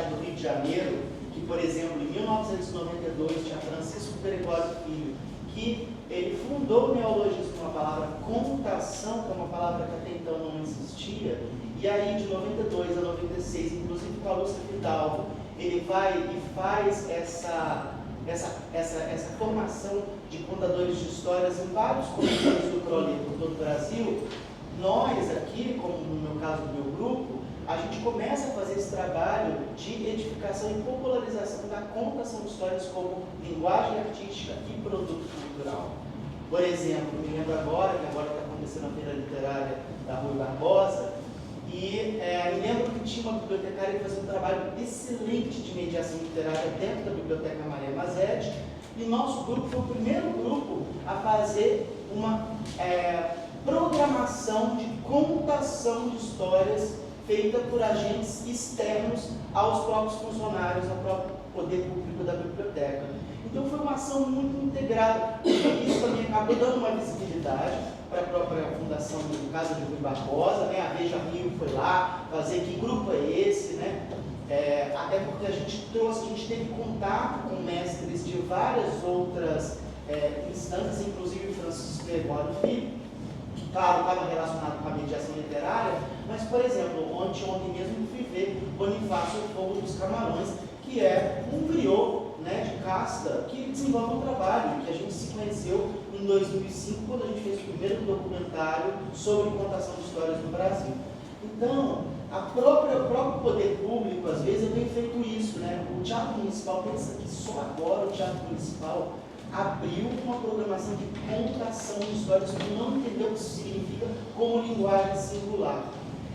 do Rio de Janeiro, que, por exemplo, em 1992 tinha Francisco Gregório Filho, que ele fundou o neologismo com a palavra contação, que é uma palavra que até então não existia, e aí de 92 a 96, inclusive com a Lúcia Fidalgo, ele vai e faz essa formação de contadores de histórias em vários comitês do Prolê por todo o Brasil. Nós aqui, como no meu caso do meu grupo, a gente começa a fazer esse trabalho de edificação e popularização da contação de histórias como linguagem artística e produto cultural. Por exemplo, me lembro agora, que agora está acontecendo a Feira Literária da Rui Barbosa, e me lembro que tinha uma bibliotecária que fazia um trabalho excelente de mediação literária dentro da Biblioteca Maria Mazetti, e nosso grupo foi o primeiro grupo a fazer uma programação de contação de histórias feita por agentes externos aos próprios funcionários, ao próprio poder público da biblioteca. Então foi uma ação muito integrada, e isso também acabou dando uma visibilidade para a própria fundação do Casa de Rui Barbosa, né? A Veja Rio foi lá fazer que grupo é esse, né? Até porque a gente teve contato com mestres de várias outras instâncias, inclusive Francisco Gregório Filho, que claro, estava relacionado com a mediação literária, mas, por exemplo, ontem mesmo fui ver Bonifácio Fogo dos Camarões, que é um griot, né, de casta, que desenvolve um trabalho que a gente se conheceu em 2005, quando a gente fez o primeiro documentário sobre contação de histórias no Brasil. Então, o próprio poder público, às vezes, tem feito isso, né? O Teatro Municipal pensa que só agora o Teatro Municipal abriu uma programação de contação de histórias, que não entendeu o que isso significa como linguagem singular.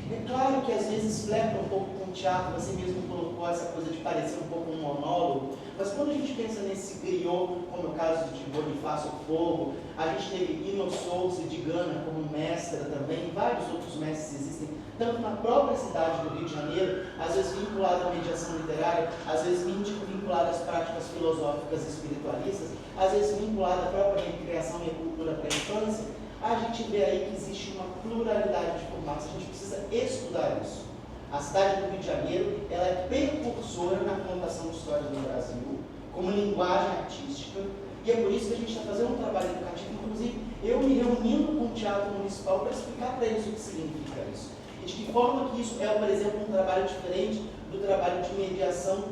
É claro que às vezes flerta um pouco com o teatro, você mesmo colocou essa coisa de parecer um pouco um monólogo, mas quando a gente pensa nesse griot, como é o caso de Bonifácio Fogo, a gente teve Ino Souza de Gana como mestra também, vários outros mestres existem, tanto na própria cidade do Rio de Janeiro, às vezes vinculado à mediação literária, às vezes vinculado às práticas filosóficas e espiritualistas, às vezes vinculado à própria recreação e à cultura pré-infância. A gente vê aí que existe uma pluralidade de formatos, a gente precisa estudar isso. A cidade do Rio de Janeiro, ela é precursora na contação de histórias no Brasil, como linguagem artística, e é por isso que a gente está fazendo um trabalho educativo, inclusive eu me reunindo com o Teatro Municipal para explicar para eles o que significa isso. E de que forma que isso é, por exemplo, um trabalho diferente do trabalho de mediação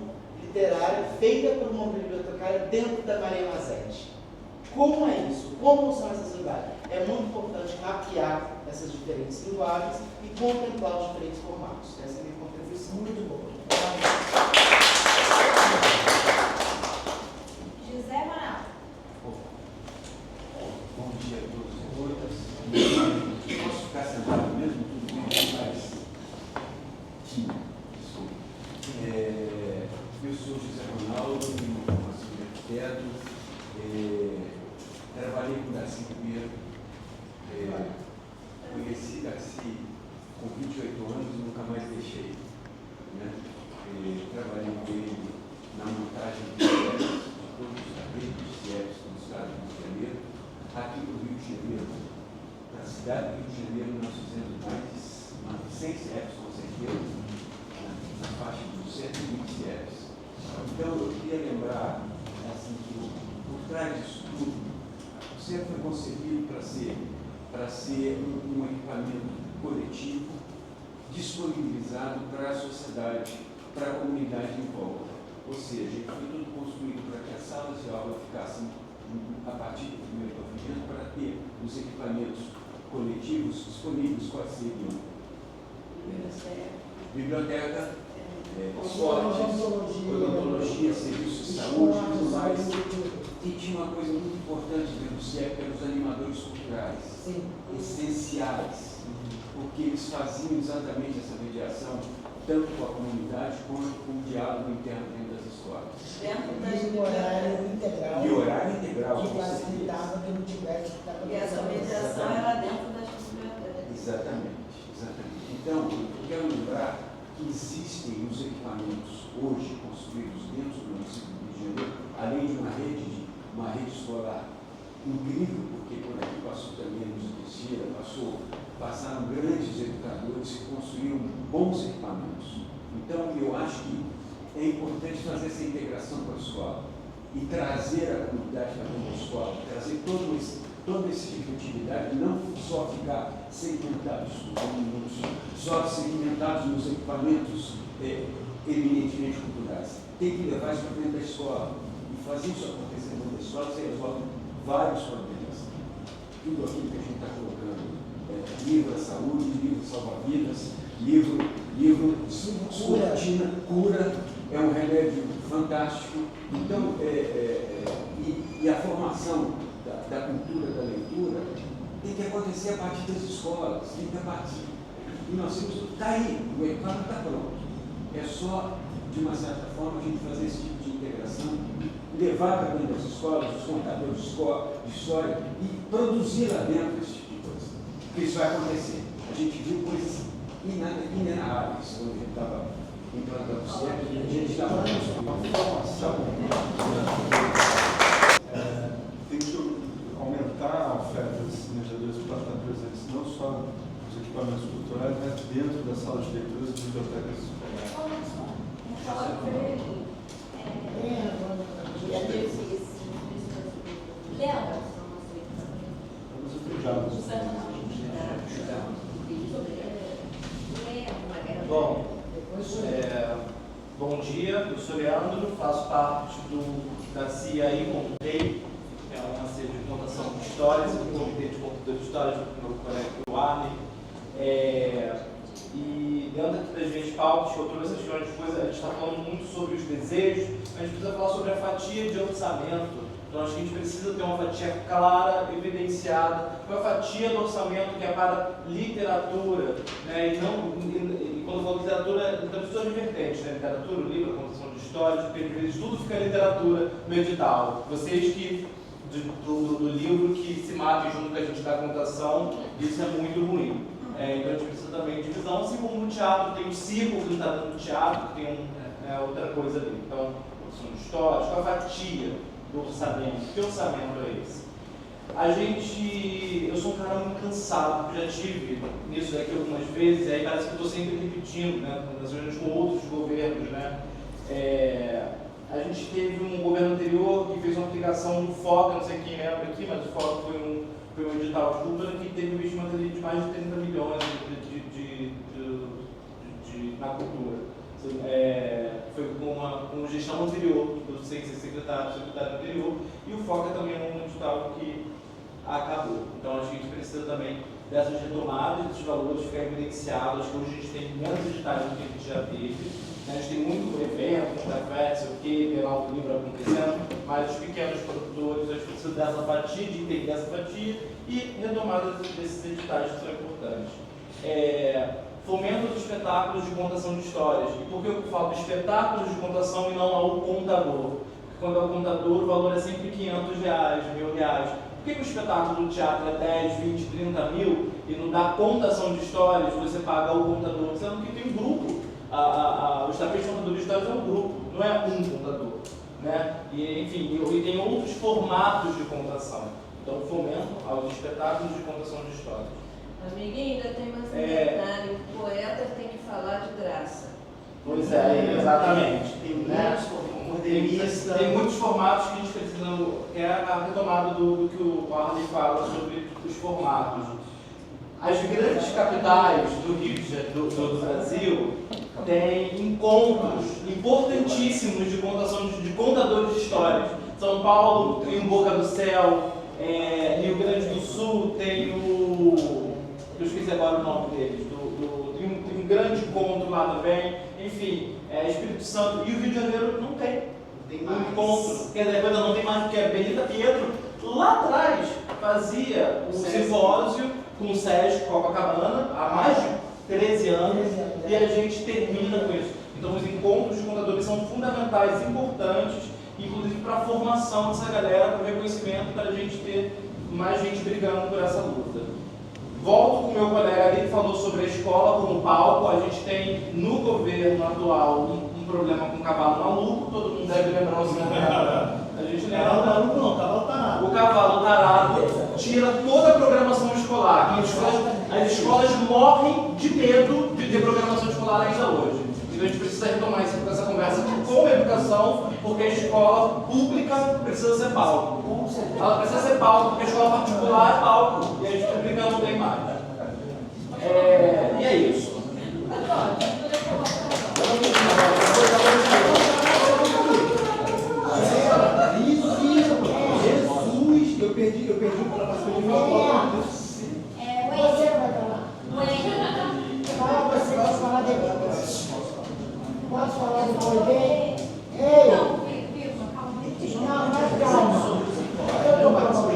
literária feita por uma bibliotecária dentro da Maria Mazetti. Como é isso? Como são essas linguagens? É muito importante mapear essas diferentes linguagens e contemplar os diferentes formatos. Essa é a minha contribuição. Muito boa. José Manuel. Bom dia a todos e todas. Posso ficar sentado mesmo? Tudo bem, mas tímido. Eu sou José Ronaldo, tenho formação de arquiteto. Trabalhei com Darcy Ribeiro, conheci Darcy com 28 anos e nunca mais deixei. Né? cidade do Rio de Janeiro nós fizemos mais de 100 CEPs, com certeza, na faixa dos 120 CEPs. Então, eu queria lembrar assim, que por trás disso tudo, o CEP foi concebido para ser um equipamento coletivo disponibilizado para a sociedade, para a comunidade em volta. Ou seja, ele foi tudo construído para que as salas de aula ficassem, a partir do primeiro pavimento, para ter os equipamentos coletivos disponíveis. Quais seriam? Biblioteca, esportes, odontologia, serviços de saúde e tudo mais. E tinha uma coisa muito importante dentro do CIEP, que eram os animadores culturais, essenciais, porque eles faziam exatamente essa mediação, tanto com a comunidade quanto com o diálogo interno dentro das escolas. Dentro do horário integral. E horário integral. Que facilitava que não tivesse que estar. E essa mediação era dentro das bibliotecas. Exatamente, exatamente. Então, eu quero lembrar que existem os equipamentos hoje construídos dentro do município do Rio de Janeiro, além de uma rede escolar incrível, porque por aqui passou também a Luciana, passaram grandes educadores que construíram bons equipamentos. Então, eu acho que é importante fazer essa integração com a escola e trazer a comunidade para dentro da escola, trazer todo esse tipo de atividade, não só ficar segmentados só segmentados nos equipamentos eminentemente culturais. Tem que levar isso para dentro da escola e fazer isso acontecer dentro da escola, você resolve vários problemas. Tudo aquilo que a gente está colocando. Livro da saúde, livro salva-vidas, livro Surotina, cura, é um remédio fantástico. Então, e a formação da cultura da leitura tem que acontecer a partir das escolas, tem que partir. E nós temos, está aí, o equipamento está pronto. É só, de uma certa forma, a gente fazer esse tipo de integração, levar para dentro das escolas, os contadores de história e produzir lá dentro esse tipo de coisa. Porque isso vai acontecer. A gente viu coisas inenarráveis quando a gente estava implantando o CEP, e a gente estava construindo informação. Tem que aumentar a oferta desses mediadores para estar presentes, não só nos equipamentos culturais, mas dentro das salas de leitura e bibliotecas escolares. Bom dia, eu sou Leandro, faço parte da CIAI, que é uma série de contação de histórias, do Comitê de Contadores de Histórias do meu colega Arley. E dentro aqui das minhas pautas, que eu trouxe essas grandes coisas, a gente está falando muito sobre os desejos, mas a gente precisa falar sobre a fatia de orçamento. Então, acho que a gente precisa ter uma fatia clara, evidenciada, uma fatia do orçamento que é para literatura, né? E quando eu falo literatura, temos duas vertentes, né? Literatura, livro, contação de histórias, porque às vezes tudo fica literatura no edital. Vocês que, do livro que se matem junto com a gente da contação, isso é muito ruim. Então, a gente precisa também de divisão, assim como no teatro, tem o círculo que não está dando no teatro, que tem outra coisa ali. Então, contação de histórias, qual a fatia do orçamento? Que orçamento é esse? Eu sou um cara muito cansado, já tive nisso aqui algumas vezes, e aí parece que eu estou sempre repetindo, né, nas reuniões com outros governos, né? A gente teve um governo anterior que fez uma aplicação do FOCA, não sei quem lembra aqui, mas o FOCA foi um edital de cultura que teve um investimento de mais de 30 milhões na cultura. Foi com uma gestão anterior, eu sei que secretário anterior, e o FOCA também é um edital que acabou. Então, acho que a gente precisa também dessas retomadas, desses valores ficarem evidenciados, que hoje a gente tem menos editais do que a gente já teve. A gente tem muito evento, muita festa, o que, Bienal do Livro acontecendo, mas os pequenos produtores, a gente precisa dessa fatia, de entender essa fatia e retomada desses editais que são importantes. Fomento dos espetáculos de contação de histórias. E por que eu falo de espetáculos de contação e não ao contador? Porque quando é o contador, o valor é sempre R$500, R$1.000. Por que o espetáculo do teatro é 10, 20, 30 mil e no da contação de histórias você paga o contador? Sendo que tem um grupo. Os tapetes contadores de histórias é um grupo, não é um contador. Né? E, enfim, e tem outros formatos de contação. Então, fomento aos espetáculos de contação de histórias. Amiguinho, ainda tem mais um detalhe. O poeta tem que falar de graça. Pois é, exatamente. Tem muitos formatos que a gente precisa, que é a retomada do que o Arley fala sobre os formatos. As grandes capitais do Brasil têm encontros importantíssimos de contação de contadores de histórias. São Paulo tem o Boca do Céu, Rio Grande do Sul tem o... eu esqueci agora o nome deles, tem um grande encontro lá também. Enfim, Espírito Santo e o Rio de Janeiro não tem um encontro. Quer dizer, ainda não tem mais, porque a Benita Pietro lá atrás fazia o simpósio com o Sérgio Copacabana há mais de 13 anos e a gente termina com isso. Então, os encontros de contadores são fundamentais, importantes, inclusive para a formação dessa galera, para o reconhecimento, para a gente ter mais gente brigando por essa luta. Volto com o meu colega ali que falou sobre a escola como palco. A gente tem no governo atual um problema com o cavalo maluco, todo mundo deve lembrar o seguinte. A gente lembra. Cavalo maluco não, cavalo tarado. O cavalo tarado tira toda a programação escolar. As escolas morrem de medo de ter programação escolar ainda hoje. Então a gente precisa retomar essa conversa com a educação, porque a escola pública precisa ser palco. Ela precisa ser palco, porque a escola particular é palco. E a gente pública não tem mais. E é isso. Jesus, eu perdi para participar de uma Você vai falar. Fala, você vai falar depois. Posso falar depois dele? Ei! Não, mas calma. Eu estou provocando,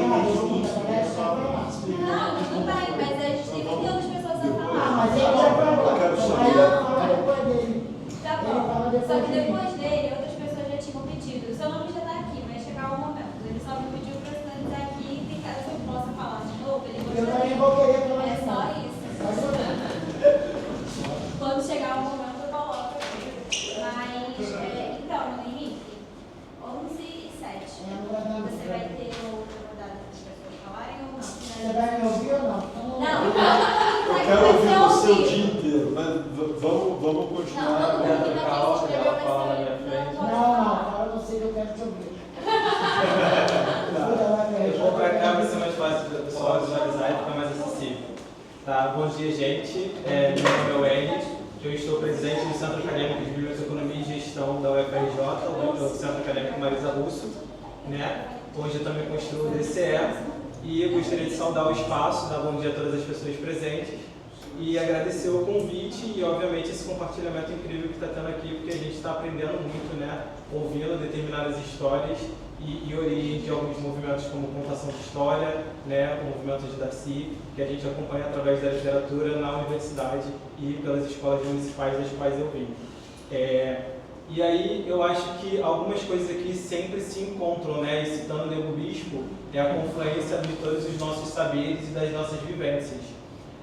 Não, tudo bem, mas a gente tem que ter outras pessoas a falar. mas ele vai falar. Aí eu falo depois dele. Tá bom. Só que depois dele, outras pessoas já tinham pedido. O seu nome já está aqui, vai chegar o momento. Ele só me pediu para finalizar aqui e tem caso que eu possa falar de novo. Ele Eu também vou querer falar. É só isso. Quando chegar o momento, eu coloco aqui. Mas, então, Henrique, 11 e 7. Você vai ter outra rodada para as pessoas falarem ou não? Você vai me ouvir ou não? Não. Eu quero ouvir você o dia inteiro, mas vamos continuar. Não, todo mundo que Ela vai escrever fala na vai minha ser. frente. Fala você que eu quero te ouvir. Eu vou pra cá, vai ser mais fácil para o pessoal visualizar e ficar mais acessível. Tá? Bom dia, gente. Meu nome é Wendy. Eu estou presidente do Centro Acadêmico de Biblioteconomia e Gestão da UFRJ, o Centro Acadêmico Marisa Russo. Né? Hoje eu também construo o DCE e eu gostaria de saudar o espaço, dar bom dia a todas as pessoas presentes e agradecer o convite e, obviamente, esse compartilhamento incrível que está tendo aqui, porque a gente está aprendendo muito, né? Ouvindo determinadas histórias e origem de alguns movimentos como contação de história, né? O movimento de Darcy, que a gente acompanha através da literatura na universidade e pelas escolas municipais das quais eu vim. E aí eu acho que algumas coisas aqui sempre se encontram, né? E citando o Nego Bispo, é a confluência de todos os nossos saberes e das nossas vivências.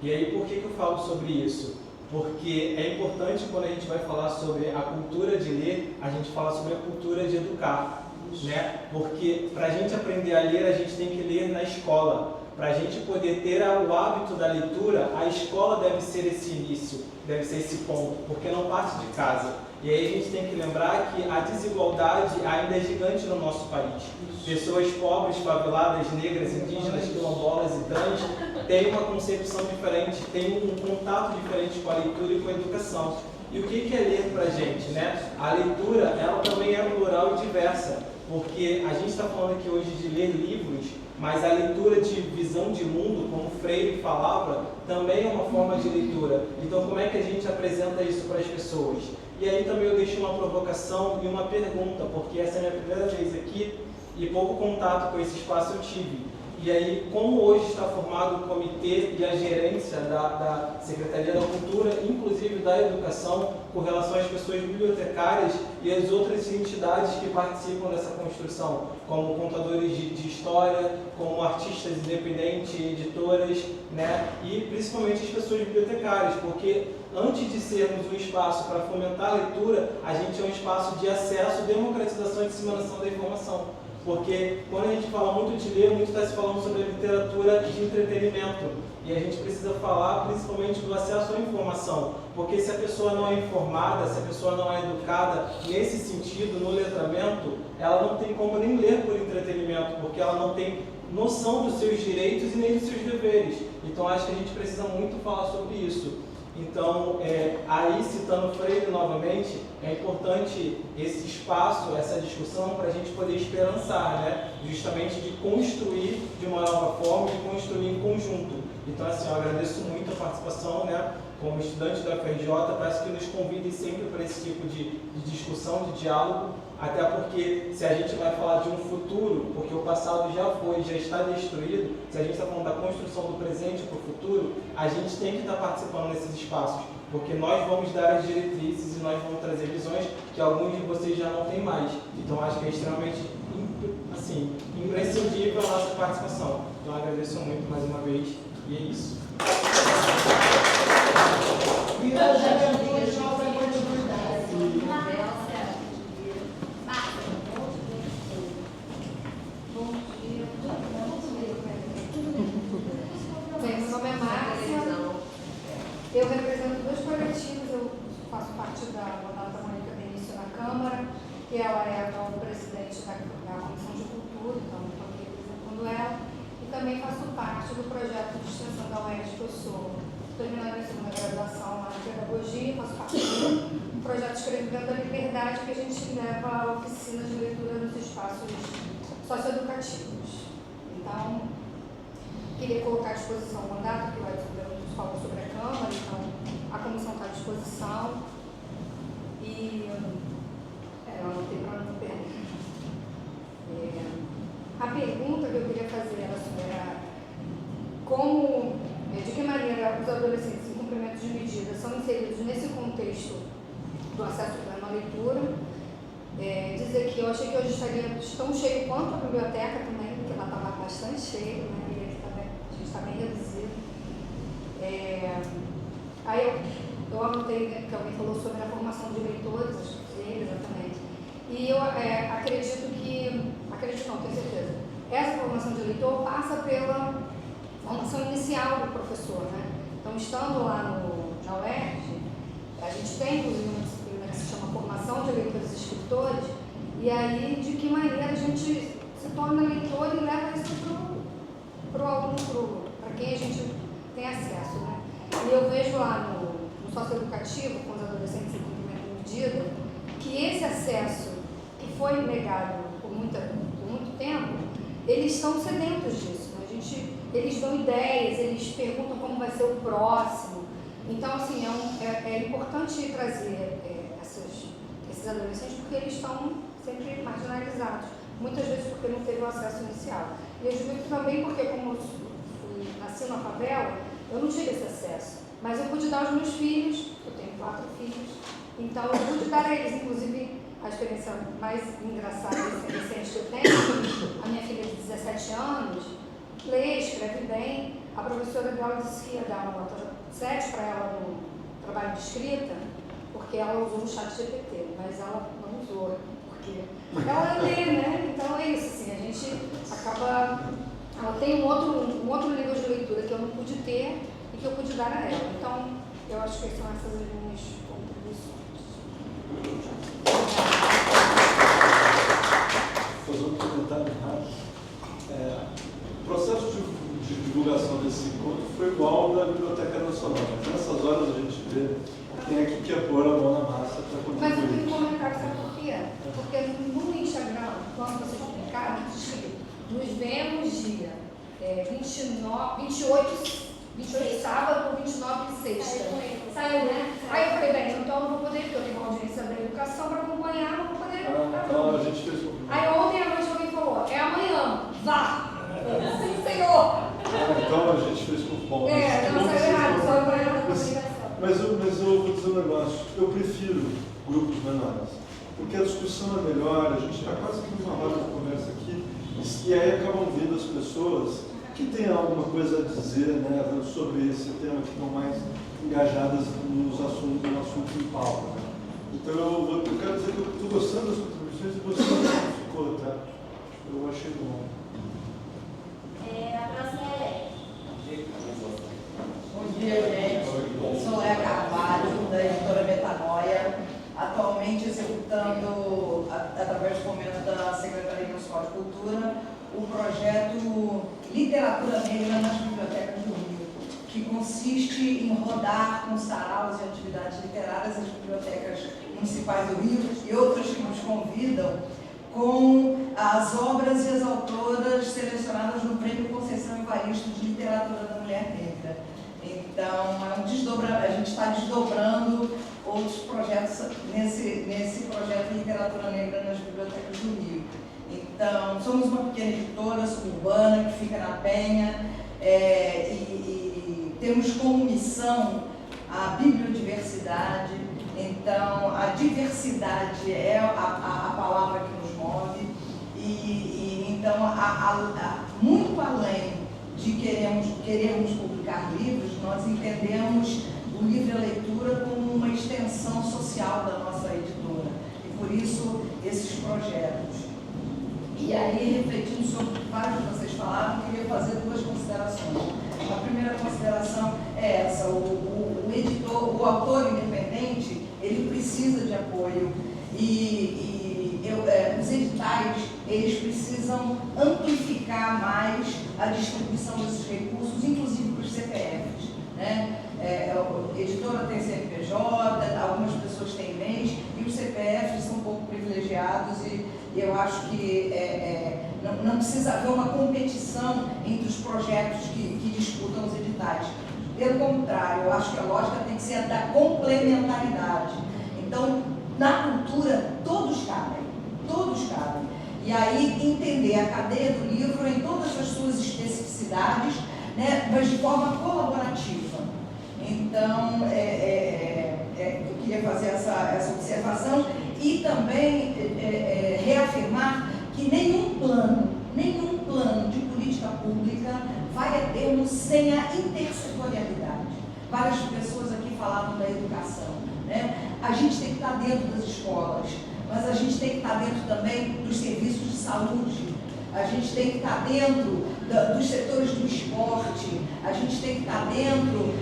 E aí por que eu falo sobre isso? Porque é importante quando a gente vai falar sobre a cultura de ler, a gente fala sobre a cultura de educar, né? Porque para a gente aprender a ler, a gente tem que ler na escola. Para a gente poder ter o hábito da leitura, a escola deve ser esse início, deve ser esse ponto, porque não parte de casa. E aí a gente tem que lembrar que a desigualdade ainda é gigante no nosso país. Pessoas pobres, faveladas, negras, indígenas, quilombolas e trans têm uma concepção diferente, têm um contato diferente com a leitura e com a educação. E o que é ler para a gente, né? A leitura, ela também é plural e diversa, porque a gente está falando aqui hoje de ler livros, mas a leitura de visão de mundo, como Freire falava, também é uma forma de leitura. Então, como é que a gente apresenta isso para as pessoas? E aí também eu deixo uma provocação e uma pergunta, porque essa é a minha primeira vez aqui e pouco contato com esse espaço eu tive. E aí, como hoje está formado o comitê e a gerência da Secretaria da Cultura, inclusive da Educação, com relação às pessoas bibliotecárias e as outras entidades que participam dessa construção, como contadores de história, como artistas independentes, editoras, né? E principalmente as pessoas bibliotecárias, porque antes de sermos um espaço para fomentar a leitura, a gente é um espaço de acesso, democratização e disseminação da informação. Porque quando a gente fala muito de ler, muito está se falando sobre a literatura de entretenimento. E a gente precisa falar principalmente do acesso à informação. Porque se a pessoa não é informada, se a pessoa não é educada nesse sentido, no letramento, ela não tem como nem ler por entretenimento, porque ela não tem noção dos seus direitos e nem dos seus deveres. Então acho que a gente precisa muito falar sobre isso. Então, aí citando Freire novamente, é importante esse espaço, essa discussão, para a gente poder esperançar, né? Justamente de construir de uma nova forma, de construir em conjunto. Então, assim, eu agradeço muito a participação, né? Como estudante da UFRJ, parece que nos convidem sempre para esse tipo de discussão, de diálogo, até porque se a gente vai falar de um futuro, porque o passado já foi, já está destruído, se a gente está falando da construção do presente para o futuro, a gente tem que estar participando nesses espaços, porque nós vamos dar as diretrizes e nós vamos trazer visões que alguns de vocês já não têm mais. Então, acho que é extremamente assim, imprescindível a nossa participação. Então, eu agradeço muito mais uma vez e é isso. E hoje é dia de jovem continuidade. Bem, meu nome é Márcia, eu represento dois coletivos, eu faço parte da Renata Mônica Benício na Câmara, que ela é a atual presidente da Comissão de Cultura, então estou aqui representando ela, e também faço parte do projeto de extensão da UERJ, que eu sou terminando a segunda graduação lá na pedagogia, faço parte do projeto Escrevendo a Liberdade, que a gente leva a oficina de leitura nos espaços socioeducativos. Então, queria colocar à disposição o mandato, que o Edson falou sobre a Câmara, então a comissão está à disposição e eu não tenho para não perder. A pergunta que eu queria fazer era sobre de que maneira os adolescentes em cumprimento de medidas são inseridos nesse contexto do acesso à leitura. Dizer que eu achei que hoje estaria tão cheio quanto a biblioteca também, porque ela estava bastante cheia, né? E aqui também, a gente está bem reduzido. Aí eu anotei, né, que alguém falou sobre a formação de leitores, acho que foi exatamente. E eu acredito não, tenho certeza. Essa formação de leitor passa pela formação inicial do professor, né? Então, estando lá na UERJ, a gente tem inclusive uma disciplina que se chama Formação de Leitores e Escritores, e aí de que maneira a gente se torna leitor e leva isso para o aluno, para quem a gente tem acesso, né? E eu vejo lá no socioeducativo, com os adolescentes em cumprimento de medida, que esse acesso que foi negado por muito tempo, eles estão sedentos disso, né? Eles dão ideias, eles perguntam como vai ser o próximo. Então, assim, é importante trazer esses adolescentes porque eles estão sempre marginalizados, muitas vezes porque não teve o acesso inicial. E eu digo também porque, como eu nasci na favela, eu não tive esse acesso, mas eu pude dar aos meus filhos, eu tenho 4 filhos, então eu pude dar a eles, inclusive, a experiência mais engraçada e recente que eu tenho, a minha filha de 17 anos, lê, escreve bem. A professora dela disse que ia dar uma nota 7 para ela no trabalho de escrita, porque ela usou o chat GPT, mas ela não usou, porque ela lê, né? Então é isso, assim, a gente acaba... Ela tem um outro nível de leitura que eu não pude ter e que eu pude dar a ela. Então, eu acho que são essas as minhas contribuições. Vou fazer um comentário rápido. O processo de divulgação desse encontro foi igual ao da Biblioteca Nacional, mas nessas horas a gente vê quem é que quer pôr a mão na massa para contribuir. Mas eu tenho que comentar, sabe por quê? Porque no Instagram, quando vocês publicaram, está escrito: nos vemos dia 28 sábado, 29 sexta. Saiu, né? Aí eu falei, bem, então eu não vou poder, porque eu tenho uma audiência da educação para acompanhar, não vou poder. Então a gente fez o... Aí ontem à noite alguém falou, é amanhã, vá! Sim, senhor! Então a gente fez com fome. Não saiu errado, só amanhã na comunicação. Mas eu vou dizer um negócio, eu prefiro grupos menores, porque a discussão é melhor, a gente está quase que numa roda de conversa aqui, e aí acabam vindo as pessoas que têm alguma coisa a dizer, né, sobre esse tema, que estão mais engajadas no assunto em pauta. Né? Então eu quero dizer que eu estou gostando das contribuições e gostando do que ficou, tá? Eu achei bom. A próxima é Bom dia, gente. Eu sou Léa Carvalho, da editora Metanoia, atualmente executando, através do fomento da Secretaria Municipal de Cultura, o projeto Literatura Negra nas Bibliotecas do Rio, que consiste em rodar com saraus e atividades literárias as bibliotecas municipais do Rio e outras que nos convidam, com as obras e as autoras selecionadas no Prêmio Conceição Evaristo de Literatura da Mulher Negra. Então, a gente está desdobrando outros projetos nesse projeto Literatura Negra nas Bibliotecas do Rio. Então, somos uma pequena editora suburbana que fica na Penha e temos como missão a bibliodiversidade. Então, a diversidade é a palavra que nos move então, muito além de queremos publicar livros, nós entendemos o livro e a leitura como uma extensão social da nossa editora. E por isso, esses projetos. E aí, refletindo sobre vários que vocês falaram, eu queria fazer duas considerações. A primeira consideração é essa: o editor, o autor independente, ele precisa de apoio os editais, eles precisam amplificar mais a distribuição desses recursos, inclusive para os CPFs, né? A editora tem CNPJ, algumas pessoas têm MEIs, e os CPFs são um pouco privilegiados e eu acho que não precisa haver uma competição entre os projetos que disputam os editais. Pelo contrário, eu acho que a lógica tem que ser a da complementaridade. Então, na cultura, todos cabem. E aí, entender a cadeia do livro em todas as suas especificidades, né, mas de forma colaborativa. Então, eu queria fazer essa observação e também reafirmar que nenhum plano de política pública vai a termo sem a intersetorialidade. Várias pessoas aqui falaram da educação, né? A gente tem que estar dentro das escolas, mas a gente tem que estar dentro também dos serviços de saúde, a gente tem que estar dentro dos setores do esporte, a gente tem que estar dentro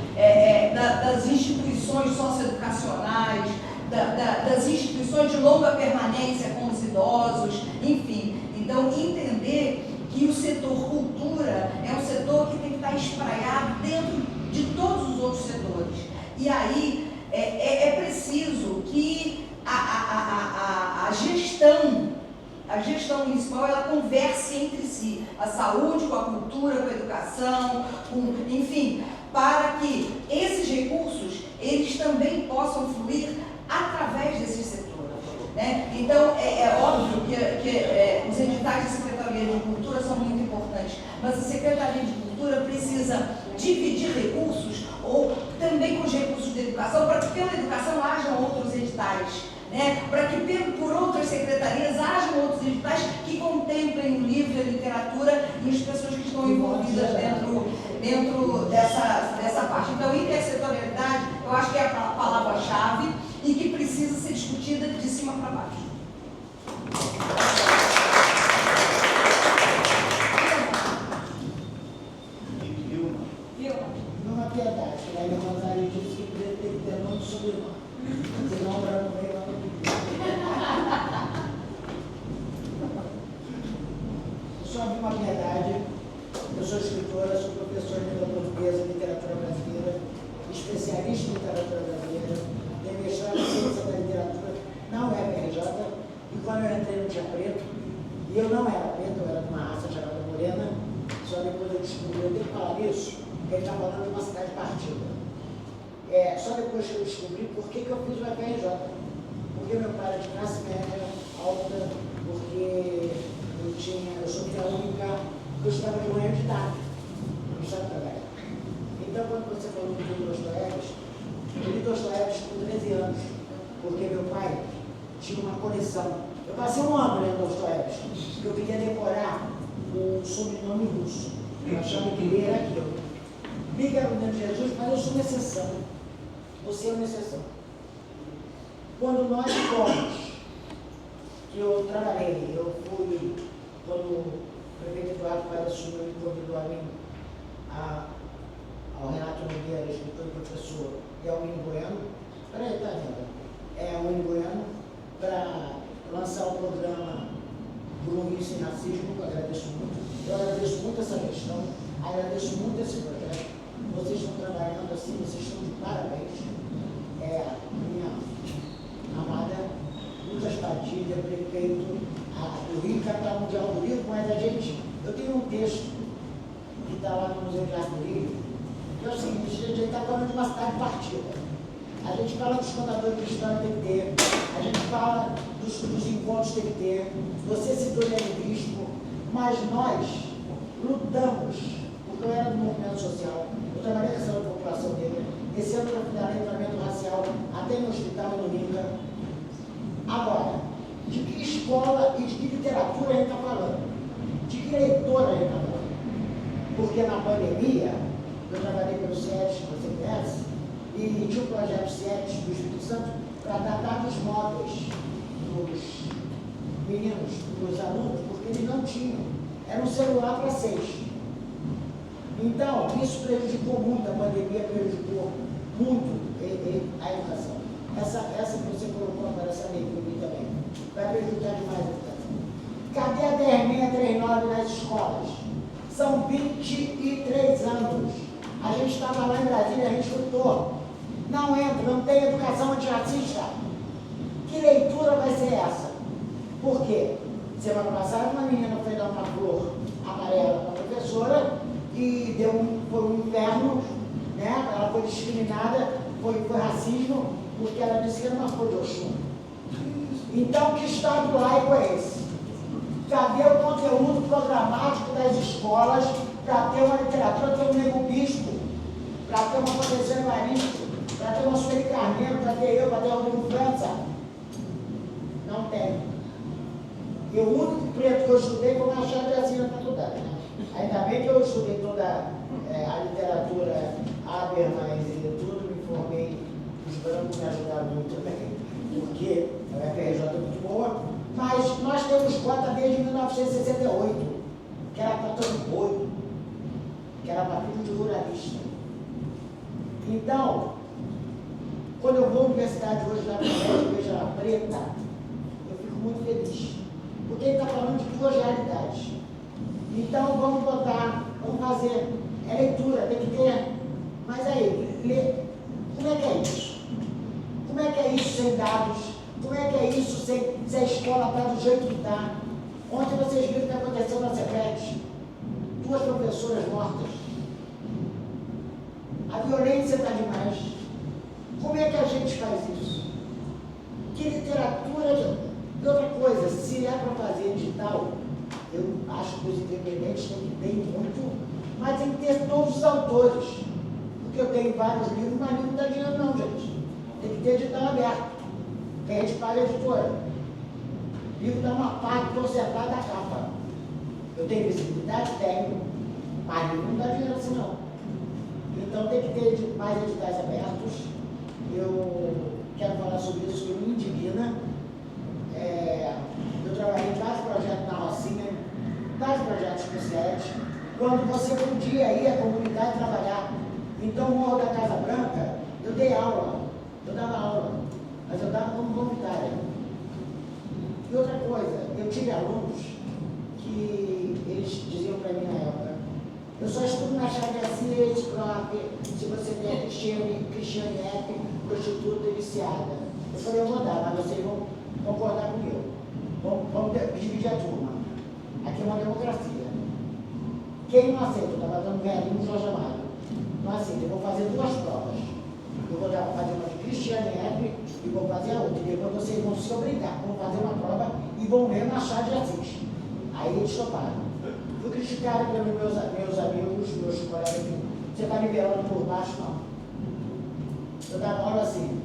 das instituições socioeducacionais, das instituições de longa permanência com os idosos, enfim. Então, entender que o setor cultura é um setor que tem que estar espraiado dentro de todos os outros setores. E aí é preciso que a gestão municipal ela converse entre si, a saúde com a cultura, com a educação, enfim, para que esses recursos eles também possam fluir através desses setores, né? Então, é óbvio que os editais da Secretaria de Cultura são muito importantes, mas a Secretaria de Cultura precisa dividir recursos ou também com os recursos da educação, para que pela educação hajam outros editais, né? Para que por outras secretarias hajam outros editais que contemplem o livro e a literatura e as pessoas que estão envolvidas dentro dessa parte. Então, intersetorialidade, eu acho que é a palavra-chave e que precisa ser discutida de cima para baixo. Numa piedade, que aí o Rosário disse que tem que ter nome e sobrenome. Senão para não ver lá no Só uma piedade, eu sou escritora, sou professor de língua portuguesa e literatura brasileira, especialista em literatura brasileira, tenho mestrado em ciência da literatura, não é PRJ, e quando eu entrei no Dia Preto, e eu não era preto, eu era de uma raça chamada morena, só depois eu descobri, eu tenho que falar isso, porque ele está falando de uma cidade partida. Só depois que eu descobri por que eu fiz o FRJ. Porque meu pai era de classe média, alta, porque eu sou filha única, eu estava de manhã de idade, no estado da Bahia. Então, quando você falou do Dostoiévski, eu li Dostoiévski com 13 anos, porque meu pai tinha uma coleção. Eu passei um ano lendo Dostoiévski, porque eu queria decorar o sobrenome russo. Eu achava que ele era aquilo. Liga era o nome de Jesus, mas eu sou uma exceção. Você é uma exceção. Quando nós fomos, que eu trabalhei, eu fui quando o prefeito Eduardo Paes assumiu e convidou a mim, ao Renato Nogueira, escritor e professor, e ao Wino Bueno, peraí, tá vendo? O Wino Bueno, para lançar o programa Bruno Sem Racismo, eu agradeço muito. Eu agradeço muito essa gestão, agradeço muito esse projeto. Vocês estão trabalhando assim, vocês estão de parabéns. Minha amada Lucas Padilha, prefeito do Rio, capital mundial do Rio, mas a gente, eu tenho um texto que está lá no Museu de Arte do Rio, que é o seguinte, a gente está falando de uma cidade partida. A gente fala dos contadores de história, tem que ter. A gente fala dos encontros, tem que ter. Você citou o Bispo, mas nós lutamos, porque eu era do movimento social, eu trabalhei com essa população negra. Esse ano eu finalizei tratamento racial até no hospital e no RICA. Agora, de que escola e de que literatura a gente está falando? De que leitora a gente está falando? Porque na pandemia, eu trabalhei pelo SET, você conhece, e tinha um projeto SET do Espírito Santo para dar dados móveis dos meninos, dos alunos, porque eles não tinham. Era um celular para 6. Então, isso prejudicou muito, a pandemia prejudicou muito a educação. Essa que você colocou agora, essa lei também, vai prejudicar demais a educação. Cadê a 10639 nas escolas? São 23 anos. A gente estava lá em Brasília, a gente lutou. Não entra, não tem educação antirracista. Que leitura vai ser essa? Por quê? Semana passada, uma menina foi dar uma flor amarela para a professora e foi um inferno, né? Ela foi discriminada, foi racismo, porque ela disse que era uma flor de Oxum. Então, que Estado laico é esse? Cadê o conteúdo programático das escolas para ter uma literatura, ter um Nego Bispo, para ter uma Conceição Evaristo, para ter uma Sueli Carneiro, para ter eu, para ter Rodrigo França? Não tem. E o único preto que eu estudei foi Machado de Assis na faculdade. Né? Ainda bem que eu estudei toda a literatura Habermas e tudo, me formei, os brancos me ajudaram muito também, porque a UFRJ é muito boa, mas nós temos cota desde 1968, que era cota do boi, que era partido de ruralista. Então, quando eu vou à universidade hoje na Colégio, vejo ela preta, eu fico muito feliz. Porque ele está falando de duas realidades. Então, vamos botar, vamos fazer, leitura, tem que ter. Mas aí, ler, como é que é isso? Como é que é isso sem dados? Como é que é isso se a escola está do jeito que está? Ontem vocês viram o que aconteceu na CEPET. 2 professoras mortas. A violência está demais. Como é que a gente faz isso? Que literatura... E outra coisa, se é para fazer edital, eu acho que os independentes têm que ter muito, mas tem que ter todos os autores. Porque eu tenho vários livros, mas livro não dá dinheiro não, gente. Tem que ter edital aberto, que a gente paga a editora. O livro dá uma parte porcentagem da capa. Eu tenho visibilidade? Tenho, mas livro não dá dinheiro assim não. Então tem que ter mais editais abertos. Eu quero falar sobre isso, que me indigna. Eu trabalhei em vários projetos na Rocinha, vários projetos com o SET, quando você podia ir à comunidade trabalhar. Então, no Morro da Casa Branca, eu dei aula, eu dava aula, mas eu dava como voluntária. E outra coisa, eu tive alunos que eles diziam para mim na época, eu só estudo na Chave Assis, se você der Cristiane F, prostituta e viciada. Eu falei, eu vou dar, mas vocês vão concordar comigo. Vamos dividir a turma. Aqui é uma democracia. Quem não aceita, eu estava dando velhinho no Jorge Amado, não aceita, eu vou fazer 2 provas. Eu vou fazer uma de Cristiane F e vou fazer a outra. E depois vocês vão se obrigar, vão fazer uma prova e vão ler Machado de Assis. Aí eles toparam. Fui criticado pelos meus amigos, meus colegas, você está liberando por baixo, não. Eu dava aula assim.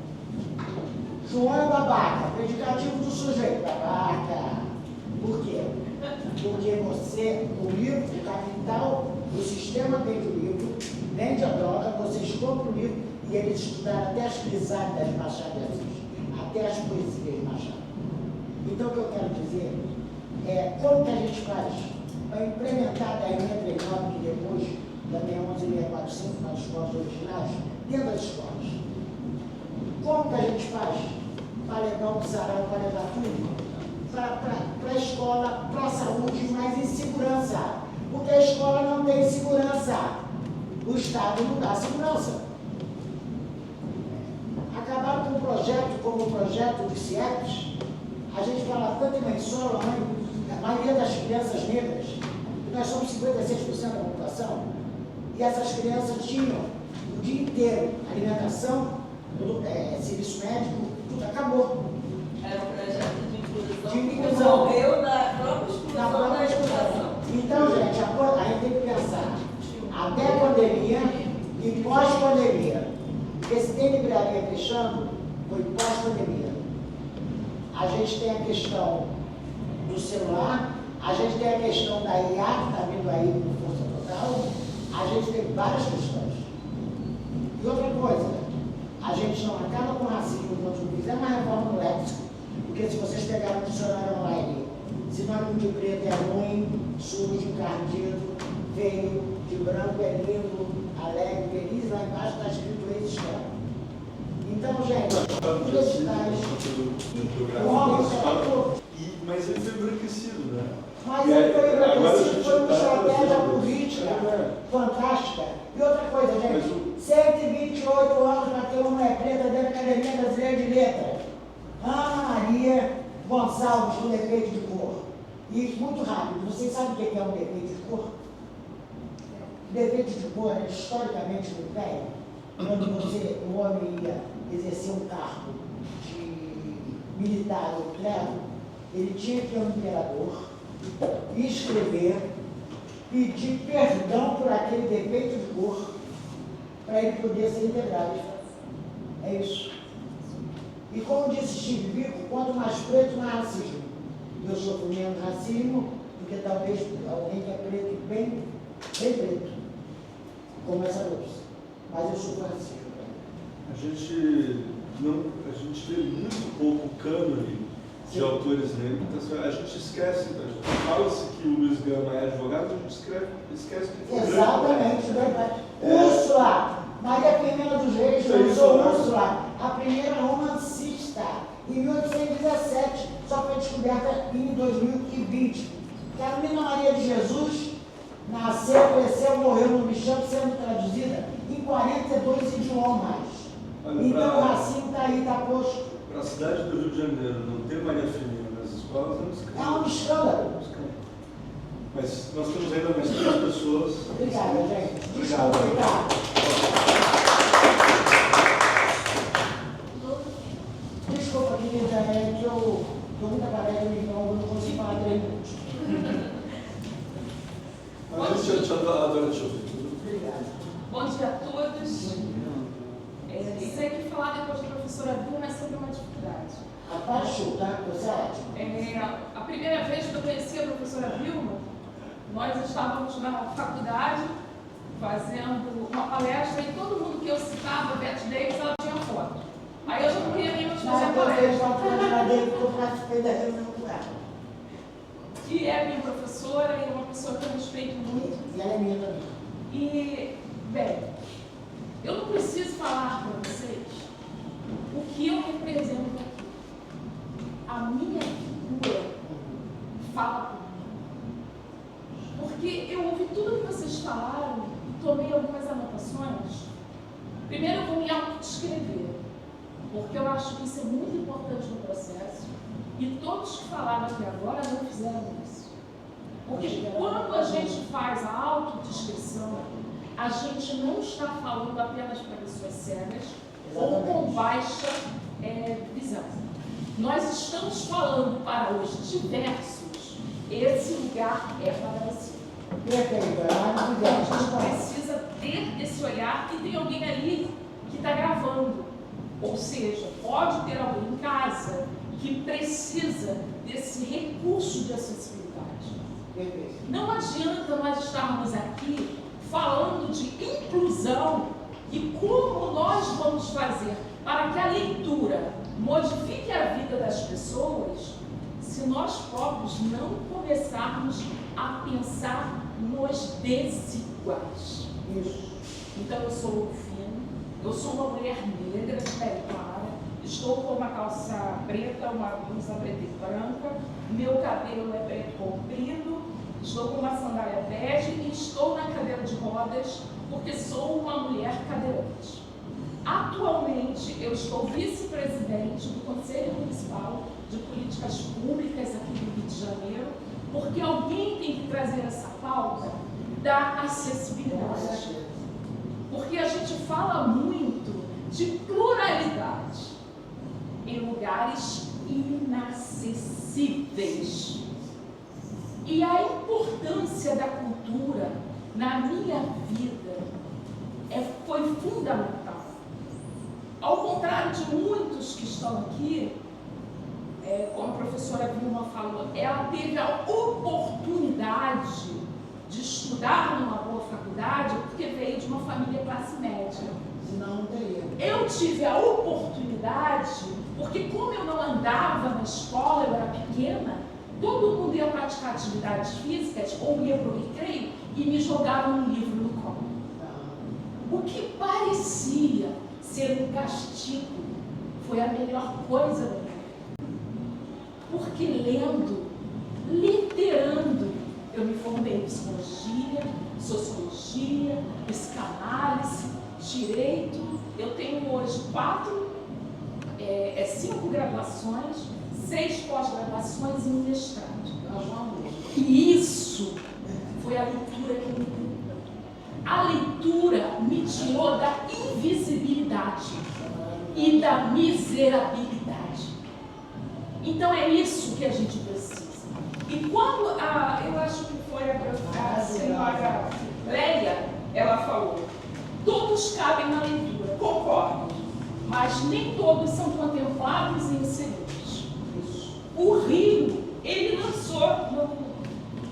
João é babaca, predicativo do sujeito, babaca. Por quê? Porque você, o livro, o capital, o sistema vende o livro, vende a droga, vocês compram o livro e eles estudaram até as crisálidas de Machado de Assis, até as poesias de Machado. Então o que eu quero dizer como que a gente faz para implementar a emenda 39, que depois da 61645, nas escolas originais, dentro das escolas? Como que a gente faz para levar o sarau, para levar tudo para a escola, para a saúde, mas em segurança? Porque a escola não tem segurança. O Estado não dá segurança. Acabaram com um projeto como o projeto de CIEPs. A gente fala tanto em mãe solo, a maioria das crianças negras, nós somos 56% da população, e essas crianças tinham o dia inteiro alimentação, serviço médico, tudo acabou. Era um projeto De de inclusão. Morreu da própria exclusão da educação. Então, gente, a gente tem que pensar até a pandemia e pós-pandemia. Porque se tem livraria fechando, foi pós-pandemia. A gente tem a questão do celular, a gente tem a questão da IA, que está vindo aí com força total, a gente tem várias questões. E outra coisa, a gente não acaba com o racismo enquanto não fizer uma reforma no léxico, porque se vocês pegarem o dicionário online, sinônimo de preto é ruim, sujo, encardido, feio, de branco é lindo, alegre, feliz, lá embaixo está escrito ex-escravo. Então, gente, universidades, mas ele foi embranquecido, né? Mas ele foi embranquecido, foi uma estratégia política fantástica. E outra coisa, gente, 128 anos para ter uma mulher preta dentro da Academia Brasileira de Letras. Ana Maria Gonçalves, com defeito de cor. E muito rápido, vocês sabem o que é um defeito de cor? Defeito de cor é historicamente no velho, quando o homem ia exercer um cargo de militar ou clero, ele tinha que ir ao imperador, escrever, pedir perdão por aquele defeito de cor, para ele poder ser integrado. É isso. E como disse Steve Biko, quanto mais preto, mais racismo. Eu sofro menos racismo do que talvez alguém que é preto, bem preto, como essa moça. Mas eu sofro racismo. A gente vê muito pouco cânone de autores negros. A gente esquece, fala-se que o Luiz Gama é advogado, a gente esquece que foi exatamente, verdade. Úrsula, Maria Firmina dos Reis, eu sou Úrsula, a primeira romancista, em 1817, só foi descoberta em 2020. Carolina Maria de Jesus nasceu, cresceu, morreu no Bichão, sendo traduzida em 42 idiomas. Olha, então o racismo está aí, está posto. Para a cidade do Rio de Janeiro não ter Maria Firmina nas escolas é um escândalo. É um escândalo. Mas nós temos ainda mais 3 pessoas. Obrigada, gente. Obrigado. Desculpa, querida, é que eu estou muito apaixonada, então eu não consigo falar 3 minutos. Mas a gente adora te ouvir. Obrigada. Bom dia a todos. Sei que falar depois da professora Vilma é sempre uma dificuldade. Apaixonado, tá? Você é ótimo. A primeira vez que eu conheci a professora Vilma, nós estávamos na faculdade fazendo uma palestra e todo mundo que eu citava, Beth Davis, ela tinha foto. Aí eu já não queria nem mais fazer a palestra. Eu participei da reunião com ela. E é minha professora e é uma pessoa que eu respeito muito. E ela é minha também. E, bem, eu não preciso falar para vocês o que eu represento aqui. A minha figura fala por mim. Porque eu ouvi tudo que vocês falaram e tomei algumas anotações. Primeiro eu vou me autodescrever, porque eu acho que isso é muito importante no processo e todos que falaram até agora não fizeram isso. Porque quando a gente faz a autodescrição, a gente não está falando apenas para pessoas cegas ou com baixa visão. Nós estamos falando para os diversos. Esse lugar é para você. A gente precisa ter esse olhar e tem alguém ali que está gravando. Ou seja, pode ter alguém em casa que precisa desse recurso de acessibilidade. Não adianta nós estarmos aqui falando de inclusão e como nós vamos fazer para que a leitura modifique a vida das pessoas se se nós próprios não começarmos a pensar nos desiguais. Isso. Então, eu sou Rufino, eu sou uma mulher negra de pele clara, estou com uma calça preta, uma blusa preta e branca, meu cabelo é preto comprido, estou com uma sandália bege e estou na cadeira de rodas porque sou uma mulher cadeirante. Atualmente, eu estou vice-presidente do Conselho Municipal de Políticas Públicas aqui do Rio de Janeiro, porque alguém tem que trazer essa pauta da acessibilidade. Porque a gente fala muito de pluralidade em lugares inacessíveis. E a importância da cultura na minha vida foi fundamental. Ao contrário de muitos que estão aqui, como a professora Vilma falou, ela teve a oportunidade de estudar numa boa faculdade porque veio de uma família classe média. Não teria. Eu tive a oportunidade porque, como eu não andava na escola, eu era pequena, todo mundo ia praticar atividades físicas ou ia para o recreio e me jogaram um livro no colo. O que parecia ser um castigo foi a melhor coisa da minha vida. Porque lendo, literando, eu me formei em psicologia, sociologia, psicanálise, direito. Eu tenho hoje 5 graduações, 6 pós-graduações e um mestrado. E isso foi a leitura que me deu. A leitura me tirou da invisibilidade e da miserabilidade. Então é isso que a gente precisa. E quando eu acho que foi a senhora Lélia, ela falou, todos cabem na leitura, concordo, mas nem todos são contemplados e inseridos. O Rio, ele lançou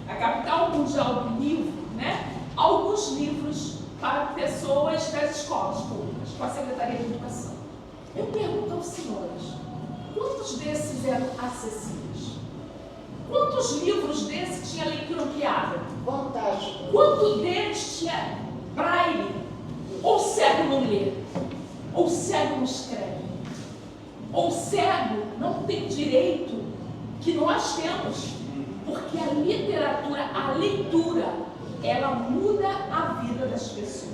na capital mundial do livro, né, alguns livros para pessoas das escolas públicas, com a Secretaria de Educação. Eu pergunto aos senhores, quantos desses eram acessíveis? Quantos livros desses tinha leitura ampliada? Fantástico. Quanto deles tinha braille? Ou cego não lê? Ou cego não escreve? Ou cego não tem direito que nós temos? Porque a literatura, a leitura, ela muda a vida das pessoas.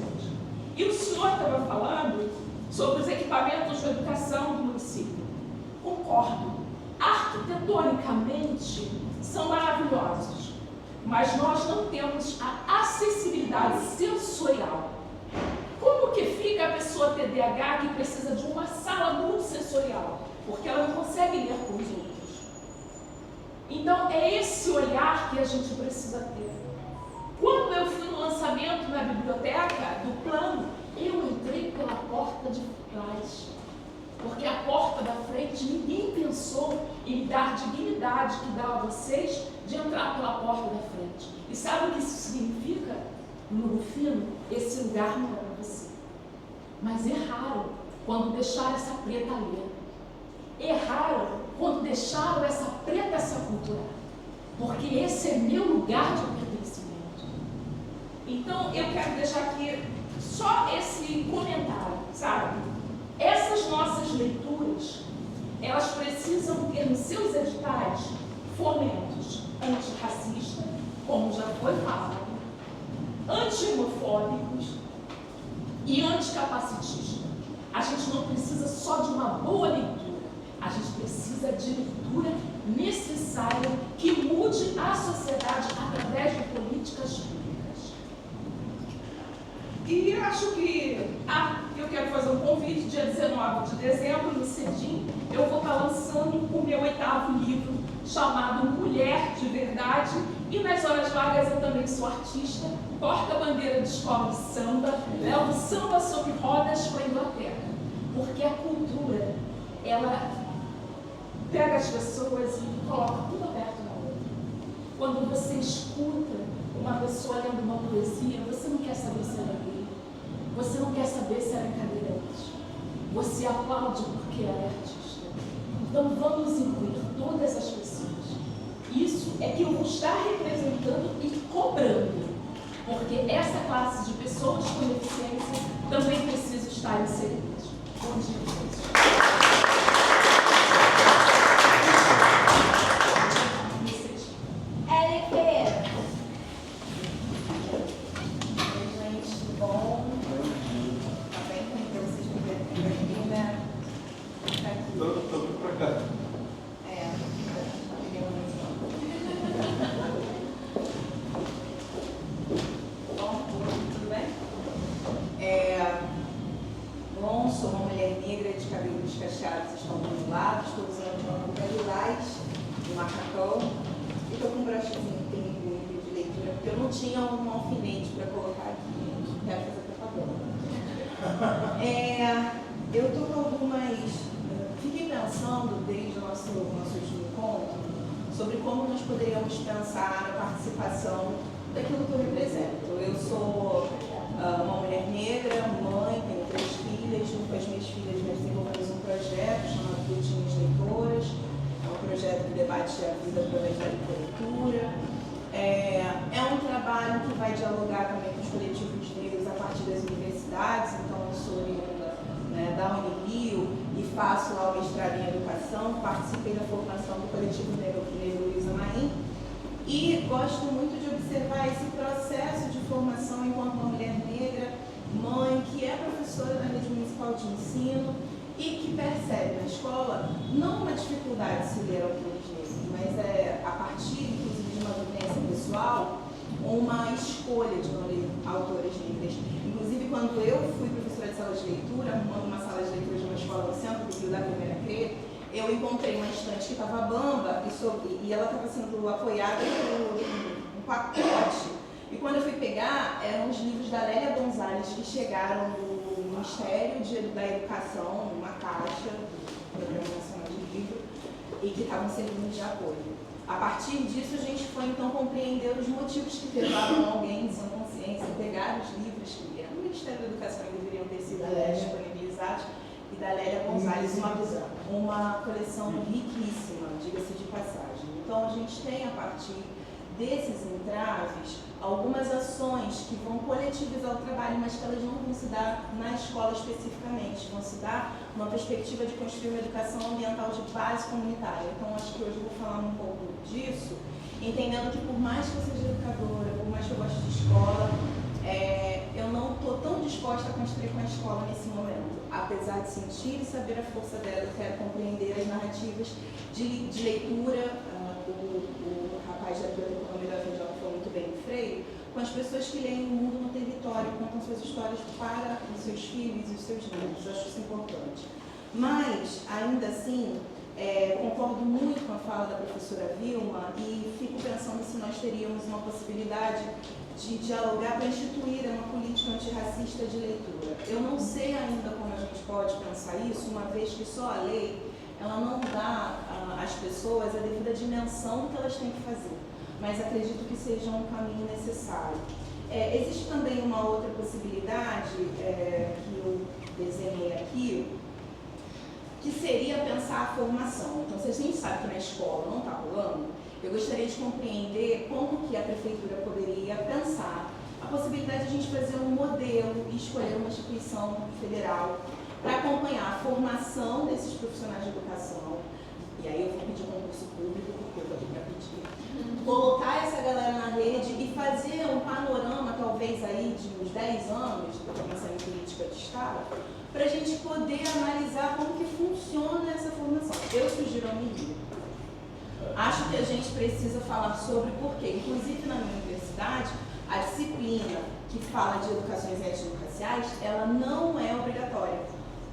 E o senhor estava falando sobre os equipamentos de educação do município. Concordo. Arquitetonicamente, são maravilhosos, mas nós não temos a acessibilidade sensorial. Como que fica a pessoa TDAH que precisa de uma sala multissensorial? Porque ela não consegue ler com os outros. Então, é esse olhar que a gente precisa ter. Quando eu fui no lançamento na biblioteca do plano, eu entrei pela porta de trás. Porque a porta da frente, ninguém pensou em me dar dignidade que dá a vocês de entrar pela porta da frente. E sabe o que isso significa? No Rufino, esse lugar não é para você. Mas erraram quando deixaram essa preta ler. Erraram quando deixaram essa preta se aculturar. Porque esse é meu lugar de pertencimento. Então, eu quero deixar aqui só esse comentário, sabe? Essas nossas leituras, elas precisam ter nos seus editais fomentos antirracistas, como já foi falado, anti-homofóbicos e anticapacitistas. A gente não precisa só de uma boa leitura, a gente precisa de leitura necessária que mude a sociedade através de políticas públicas. E acho que eu quero fazer um convite, dia 19 de dezembro, no CEDIM, eu vou estar lançando o meu 8º livro, chamado Mulher de Verdade, e nas horas vagas eu também sou artista, porta-bandeira de escola de samba, levo samba sobre rodas para a Inglaterra, porque a cultura, ela pega as pessoas e coloca tudo aberto na outra. Quando você escuta uma pessoa lendo uma poesia, você não quer saber se ela é gay, você não quer saber se ela é cadeirante, você aplaude porque ela é artista. Então vamos incluir todas as pessoas, é que eu vou estar representando e cobrando. Porque essa classe de pessoas com deficiência também precisa estar inseridas. Bom dia, gente. Ellen Ferreira. Gente, bom. Tá bem com vocês me verem, né? Tá aqui. Tô vindo pra cá. É, não peguei muito não. Bom, tudo bem? Bom, sou uma mulher negra de cabelos cacheados, estão ondulados, estou usando uma roupa lilás, um macacão, e estou com um brochezinho que tem livro de leitura, porque eu não tinha um alfinete para colocar aqui, gente. Quero fazer propaganda. Eu estou com algumas. Fiquei pensando desde o nosso último encontro sobre como nós poderíamos pensar na participação daquilo que eu represento. Eu sou uma mulher negra, mãe, tenho 3 filhas, junto com as minhas filhas nós desenvolvemos um projeto chamado Boletins Leitoras. É um projeto que debate a vida através da literatura. É um trabalho que vai dialogar também com os coletivos negros a partir das universidades. Então, eu sou oriunda, né, da Unirio e faço lá o mestrado em educação. Participei da formação do coletivo negro Luísa Maim. E gosto muito de observar esse processo de formação enquanto uma mulher negra, mãe, que é professora da rede municipal de ensino e que percebe na escola não uma dificuldade de se ler autores negros, mas a partir, inclusive, de uma vivência pessoal, uma escolha de não ler autores negros. Inclusive, quando eu fui professora de sala de leitura, arrumando uma sala de leitura de uma escola no centro do Rio da Primeira CRE, eu encontrei uma estante que estava bamba e ela estava sendo apoiada por um pacote. E quando eu fui pegar, eram os livros da Lélia Gonzalez que chegaram do Ministério da Educação, uma caixa do Programa Nacional de Livro, e que estavam servindo de apoio. A partir disso, a gente foi então compreender os motivos que levavam alguém de sã consciência a pegar os livros que eram do Ministério da Educação e deveriam ter sido disponibilizados, e da Lélia Gonzalez, uma coleção riquíssima, diga-se de passagem. Então, a gente tem, a partir desses entraves, algumas ações que vão coletivizar o trabalho, mas que elas não vão se dar na escola especificamente, vão se dar numa perspectiva de construir uma educação ambiental de base comunitária. Então, acho que hoje eu vou falar um pouco disso, entendendo que por mais que eu seja educadora, por mais que eu goste de escola, eu não estou tão disposta a construir com a escola nesse momento. Apesar de sentir e saber a força dela, eu quero compreender as narrativas de leitura. O rapaz da biblioteca, o nome da Evangelho foi muito bem no Freire, com as pessoas que leem o mundo no território, contam suas histórias para os seus filhos e os seus netos. Eu acho isso importante. Mas, ainda assim, concordo muito com a fala da professora Vilma e fico pensando se nós teríamos uma possibilidade de dialogar para instituir uma política antirracista de leitura. Eu não sei ainda como a gente pode pensar isso, uma vez que só a lei ela não dá às pessoas a devida dimensão que elas têm que fazer, mas acredito que seja um caminho necessário. Existe também uma outra possibilidade que eu desenhei aqui, que seria pensar a formação. Então, se a gente sabe que na escola não está rolando, eu gostaria de compreender como que a prefeitura poderia pensar a possibilidade de a gente fazer um modelo e escolher uma instituição federal para acompanhar a formação desses profissionais de educação. E aí eu vou pedir concurso público, porque eu estou aqui para pedir. Colocar essa galera na rede e fazer um panorama, talvez aí de uns 10 anos, estou pensando em política de Estado, para a gente poder analisar como que funciona essa formação. Eu sugiro a medida. Acho que a gente precisa falar sobre por quê. Inclusive na minha universidade, a disciplina que fala de educações étnico-raciais, ela não é obrigatória.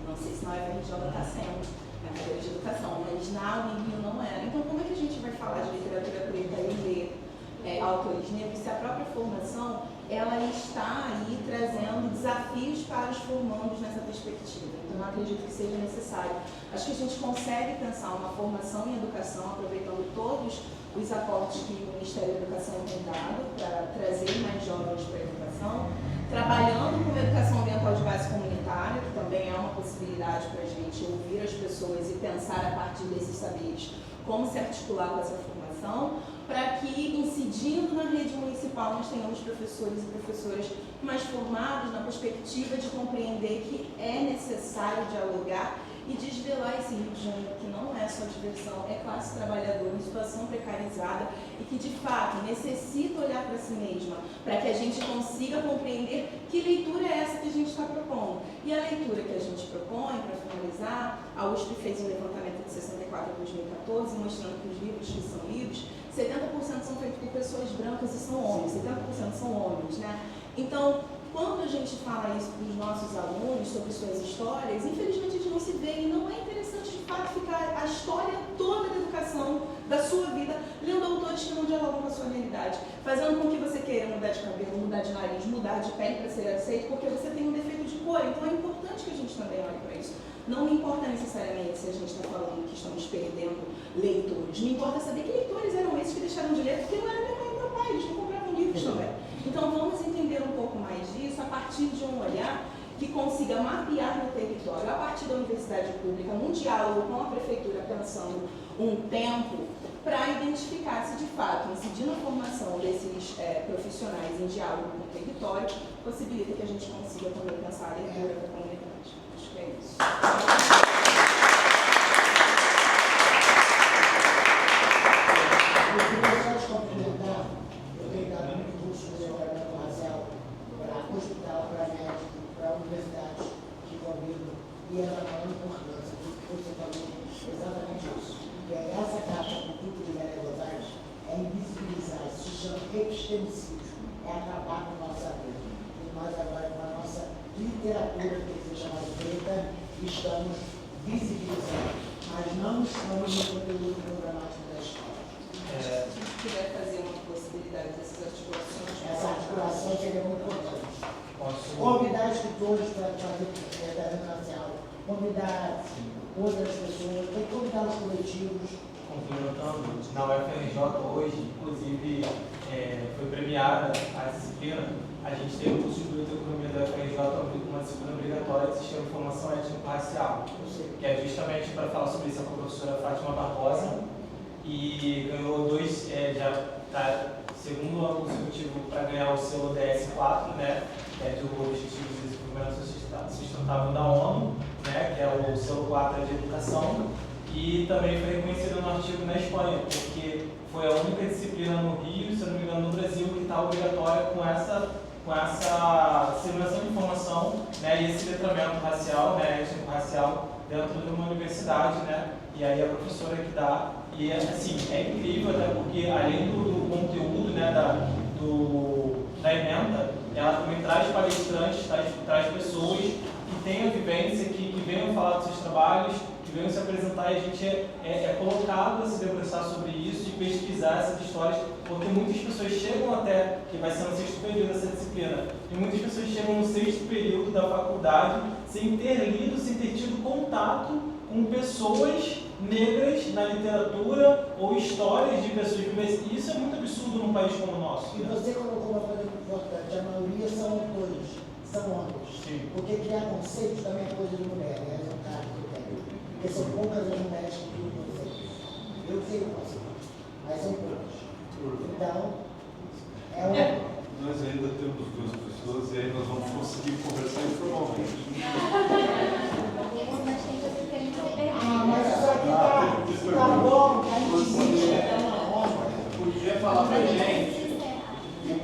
Não sei se na UFRJ está sendo, na cadeira de educação, mas na Unirio não era. Então, como é que a gente vai falar de literatura preta e ler autores negros se a própria formação ela está aí trazendo desafios para os formandos nessa perspectiva? Então, eu acredito que seja necessário. Acho que a gente consegue pensar uma formação em educação, aproveitando todos os aportes que o Ministério da Educação tem dado para trazer mais jovens para a educação, trabalhando com a educação ambiental de base comunitária, que também é uma possibilidade para a gente ouvir as pessoas e pensar a partir desses saberes como se articular com essa formação, para que, incidindo na rede municipal, nós tenhamos professores e professoras mais formados na perspectiva de compreender que é necessário dialogar e desvelar esse Rio de Janeiro, que não é só diversão, é classe trabalhadora em situação precarizada e que, de fato, necessita olhar para si mesma, para que a gente consiga compreender que leitura é essa que a gente está propondo. E a leitura que a gente propõe, para finalizar, a USP fez um levantamento de 64 a 2014, mostrando que os livros que são lidos, 70% são feitos por pessoas brancas e são homens, 70% são homens, né? Então, quando a gente fala isso para os nossos alunos sobre suas histórias, infelizmente a gente não se vê e não é interessante de fato ficar a história toda da educação da sua vida lendo autores que não dialogam com a sua realidade, fazendo com que você queira mudar de cabelo, mudar de nariz, mudar de pele para ser aceito, porque você tem um defeito de cor. Então é importante que a gente também olhe para isso. Não me importa necessariamente se a gente está falando que estamos perdendo leitores, me importa saber que leitores eram esses que deixaram de ler, porque não era minha mãe e meu pai, eles não compravam livros também. Então vamos entender um pouco mais disso a partir de um olhar que consiga mapear no território, a partir da universidade pública, num diálogo com a prefeitura, pensando um tempo para identificar se de fato, incidir na formação desses profissionais em diálogo com o território, possibilita que a gente consiga também pensar a leitura da comunidade. Acho que é isso. Hospital, para médico, para universidades que convidam, e ela dá uma importância, porque você falou exatamente isso. Que é essa caixa do grupo de Maria Rosales é invisibilizar, isso se chama epistemicídio, é acabar com a nossa vida. E nós agora, com a nossa literatura, que tem que ser chamada preta, estamos visibilizando, mas não estamos no conteúdo programático da escola. Se a gente puder fazer uma possibilidade dessas articulações. Essa articulação seria muito importante. Convidar escritores para fazer desenho racial, convidar outras pessoas, tem que convidar os coletivos. Complementando, na UFRJ hoje, inclusive, foi premiada a disciplina. A gente tem o curso de biblioteconomia da UFRJ, uma disciplina obrigatória de sistema de formação étnico-racial, que é justamente para falar sobre isso com a professora Fátima Barbosa, e ganhou já está segundo ano consecutivo para ganhar o selo DS4, né, que é de Objetivos de Desenvolvimento Sustentável da ONU, né, que é o selo 4 de Educação, e também foi reconhecido no artigo na Espanha, porque foi a única disciplina no Rio, se não me engano, no Brasil, que está obrigatória com essa simulação de informação, né, e esse letramento racial, né, étnico-racial, dentro de uma universidade, né, e aí a professora que dá. E assim, é incrível, até porque além do conteúdo, né, da ementa, ela também traz palestrantes, traz pessoas que têm a vivência, que venham falar dos seus trabalhos, que venham se apresentar, e a gente é colocado a se debruçar sobre isso e pesquisar essas histórias, porque muitas pessoas chegam até, que vai ser no 6º período dessa disciplina, e muitas pessoas chegam no 6º período da faculdade sem ter lido, sem ter tido contato com pessoas negras na literatura ou histórias de pessoas vivas. Isso é muito absurdo num país como o nosso. E você colocou uma coisa importante, a maioria são autores, são homens. Sim. Porque criar conceitos também é coisa de mulher, né? É um cargo que eu tenho. Porque são poucas as mulheres que criam conceitos. Eu sei o conceito, mas são poucas. Então, é uma... Nós ainda temos 2 pessoas e aí nós vamos conseguir conversar informalmente. Mas isso aqui tá bom, a gente podia falar pra gente, o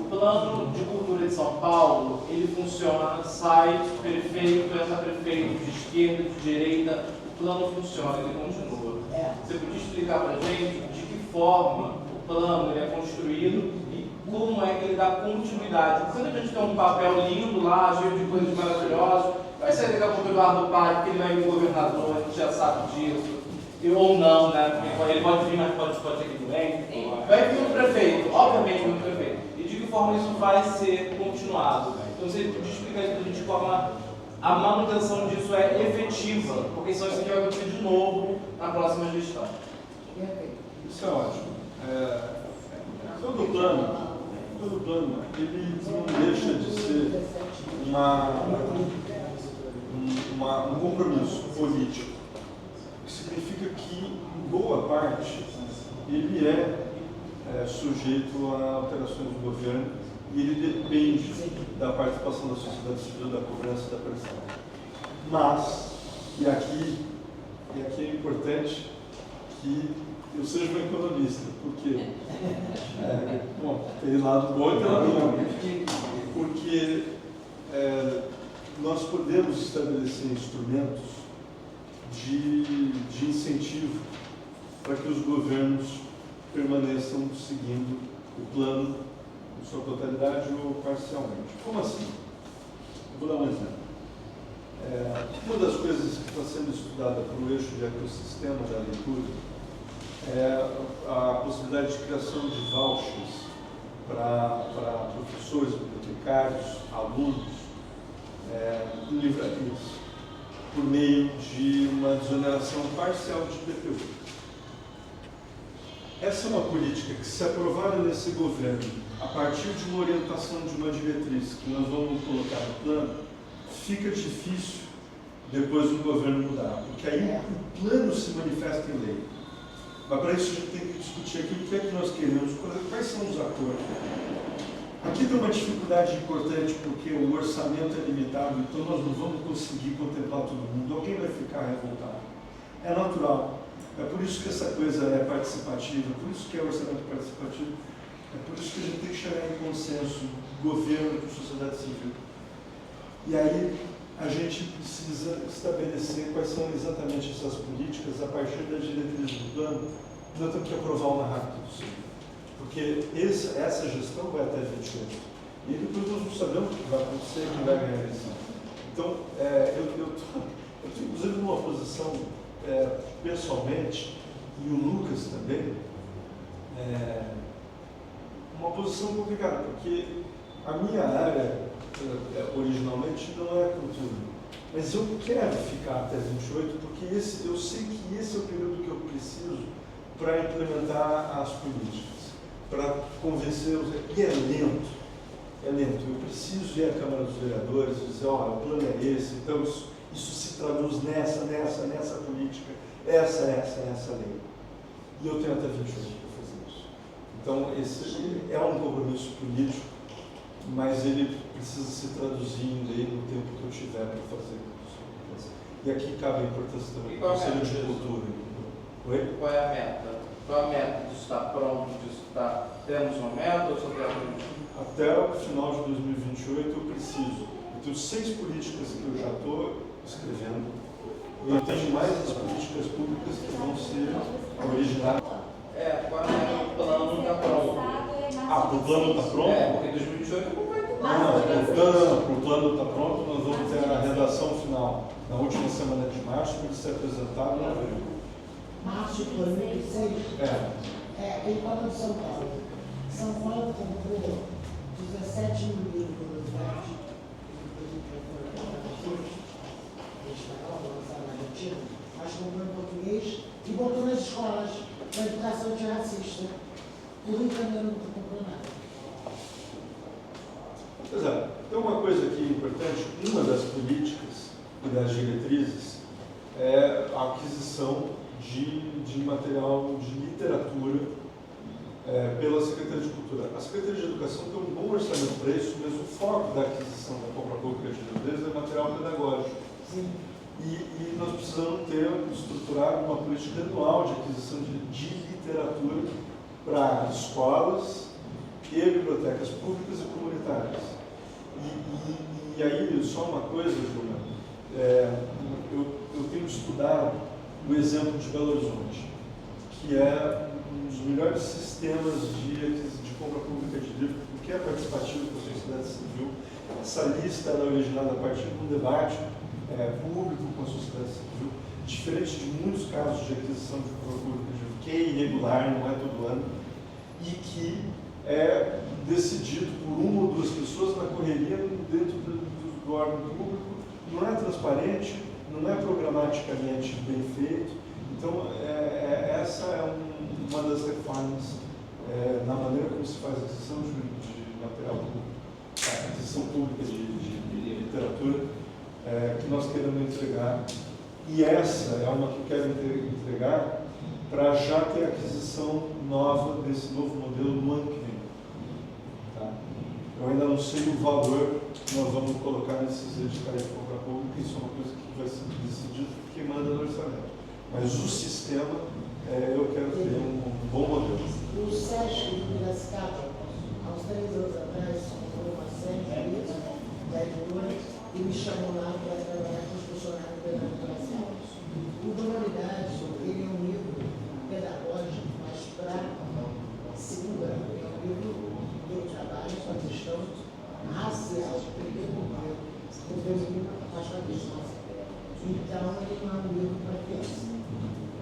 plano de cultura de São Paulo, ele funciona, sai prefeito, entra prefeito, de esquerda, de direita, o plano funciona, ele continua. Você podia explicar pra gente de que forma o plano ele é construído e como é que ele dá continuidade? Quando a gente tem um papel lindo lá, cheio de coisas maravilhosas, vai ser daqui a pouco o Eduardo Paes, porque ele vai vir governador, a gente já sabe disso. Ou não, né? Porque ele pode vir, mas pode ser que vem. Vai vir um prefeito, obviamente um prefeito. E de que forma isso vai ser continuado? Então você podia explicar isso para a gente de forma a manutenção disso é efetiva, porque senão isso aqui vai acontecer de novo na próxima gestão. Isso é ótimo. Todo plano, ele não deixa de ser um compromisso político. Significa que, em boa parte, ele é sujeito a alterações do governo e ele depende da participação da sociedade civil, da cobrança, da pressão. Mas, e aqui é importante que eu seja um economista, porque bom, tem lado bom e tem lado ruim, porque nós podemos estabelecer instrumentos de incentivo para que os governos permaneçam seguindo o plano em sua totalidade ou parcialmente. Como assim? Eu vou dar um exemplo. Uma das coisas que está sendo estudada pelo eixo de ecossistema da leitura é a possibilidade de criação de vouchers para professores, bibliotecários, alunos, em livrarias, por meio de uma desoneração parcial de IPTU. Essa é uma política que, se aprovada nesse governo, a partir de uma orientação, de uma diretriz que nós vamos colocar no plano, fica difícil depois do governo mudar, porque aí o plano se manifesta em lei. Mas para isso a gente tem que discutir aqui o que é que nós queremos, quais são os acordos. Aqui tem uma dificuldade importante porque o orçamento é limitado, então nós não vamos conseguir contemplar todo mundo, alguém vai ficar revoltado. É natural. É por isso que essa coisa é participativa, por isso que é orçamento participativo, é por isso que a gente tem que chegar em consenso, governo com sociedade civil. E aí a gente precisa estabelecer quais são exatamente essas políticas a partir das diretrizes do plano. Nós temos que aprovar o mais rápido possível, porque essa gestão vai até 28. E depois nós não sabemos o que vai acontecer, quem vai ganhar a eleição. Então, eu estou inclusive numa posição, pessoalmente, e o Lucas também, uma posição complicada, porque a minha área, originalmente, não é cultura. Mas eu quero ficar até 28, porque eu sei que esse é o período que eu preciso para implementar as políticas, para convencer-os. E é lento. Eu preciso ir à Câmara dos Vereadores e dizer, olha, o plano é esse, então isso se traduz nessa política, essa lei. E eu tenho até 28 para fazer isso. Então, esse é um compromisso político, mas ele precisa se traduzir em lei no tempo que eu tiver para fazer isso. E aqui cabe a importância também do Conselho de Cultura. Oi? Qual é a meta? Qual é a meta? Disso está pronto? Temos uma meta ou só temos? Até o final de 2028 eu preciso. Eu tenho 6 políticas que eu já estou escrevendo. E eu tenho mais as políticas públicas que vão ser originadas. Qual é o plano não está pronto? O plano está pronto? Porque 2028 não vai ter o plano está pronto, nós vamos ter a redação final na última semana de março, para ele ser apresentado em abril. Março de 2006? Ele fala de São Paulo. São Paulo comprou 17 mil livros de arte, mas comprou em português e botou nas escolas para educação antirracista. O Rio de Janeiro não comprou nada. Pois é, tem uma coisa aqui importante, uma das políticas e das diretrizes é a aquisição de material de literatura pela Secretaria de Cultura. A Secretaria de Educação tem um bom orçamento para isso, mas o foco da aquisição da compra pública de livrarias é material pedagógico. Sim. E nós precisamos estruturar uma política anual de aquisição de literatura para escolas e bibliotecas públicas e comunitárias. E aí, só uma coisa, Júlia, eu tenho estudado o exemplo de Belo Horizonte, que é um dos melhores sistemas de compra pública de livro, porque é participativo com a sociedade civil. Essa lista é originada a partir de um debate público com a sociedade civil, diferente de muitos casos de aquisição de compra pública de livro, que é irregular, não é todo ano, e que é decidido por uma ou duas pessoas na correria dentro do órgão público, não é transparente, não é programaticamente bem feito. Então, essa é uma das reformas na maneira como se faz a aquisição de material público, a aquisição pública de literatura, que nós queremos entregar. E essa é uma que eu quero entregar para já ter aquisição nova desse novo modelo no ano que vem. Tá? Eu ainda não sei o valor que nós vamos colocar nesses editais de compra pública, isso é uma coisa que vai ser decidida porque manda no orçamento. Mas o sistema, eu quero ter um bom modelo. O SESC de Piracicaba, há uns 3 anos atrás, comprou uma série de livros da editora e me chamou lá para trabalhar com os funcionários da educação. O Humanidade, ele é um livro pedagógico, mas prático, segura, é um livro que trabalha com a questão racial, o feminino faz com a questão. Então, ele não é um livro para criança,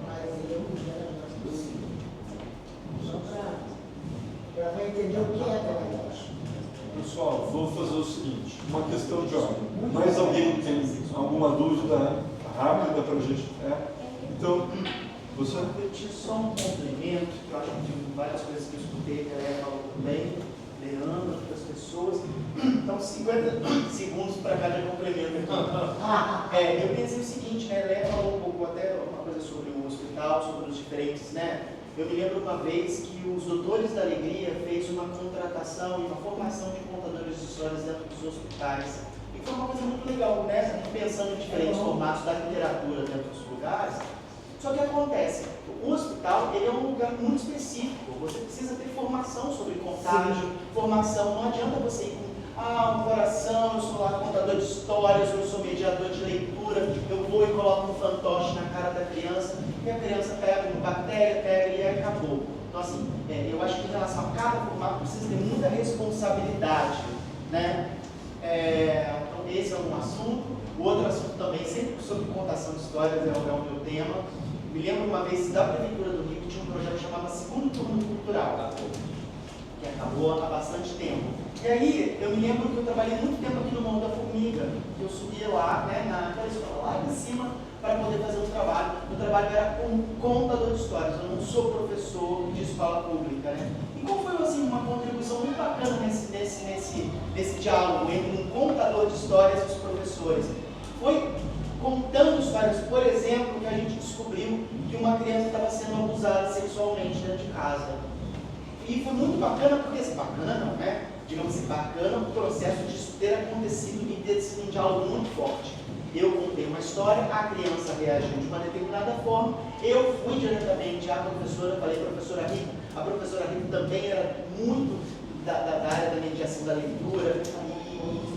mas ele é um livro possível. Só para entender o que é pedagógico. Pessoal, vou fazer o seguinte, uma questão de ordem. Mais alguém tem alguma dúvida rápida para a gente? Então, você? Eu tinha só um complemento, que eu acho que tem várias coisas que eu escutei, que a Léa falou também, Leandro, outras pessoas. Então, 50 segundos para cada complemento aqui. Eu pensei o seguinte, né? A Léa falou um pouco até uma coisa sobre o hospital, sobre os diferentes, né? Eu me lembro uma vez que os Doutores da Alegria fez uma contratação e uma formação de contadores de histórias dentro dos hospitais. E foi uma coisa muito legal, né? Pensando em diferentes formatos da literatura dentro dos lugares. Só que acontece, o hospital ele é um lugar muito específico. Você precisa ter formação sobre contágio, formação. Não adianta você ir com um coração, eu sou lá contador de histórias, eu sou mediador de leitura, eu vou e coloco um fantoche na cara da criança, e a criança pega uma bactéria, pega e aí acabou. Então, assim, eu acho que em relação a cada formato precisa ter muita responsabilidade, né? Então, esse é um assunto. O outro assunto também, sempre sobre contação de histórias, é o meu tema. Me lembro uma vez da Prefeitura do Rio que tinha um projeto chamado Segundo Turno Cultural, que acabou há bastante tempo. E aí, eu me lembro que eu trabalhei muito tempo aqui no Morro da Formiga, que eu subia lá, né, naquela escola lá em cima, para poder fazer um trabalho. Meu trabalho era como contador de histórias, eu não sou professor de escola pública, né? E qual foi, assim, uma contribuição muito bacana nesse diálogo entre um contador de histórias e os professores? Foi contando histórias, por exemplo, que a gente descobriu que uma criança estava sendo abusada sexualmente dentro de casa. E foi muito bacana, porque assim, bacana não, né? Digamos assim, bacana o processo disso ter acontecido e ter sido um diálogo muito forte. Eu contei uma história, a criança reagiu de uma determinada forma, eu fui diretamente à professora, falei professora Rita, a professora Rita também era muito da área da mediação da leitura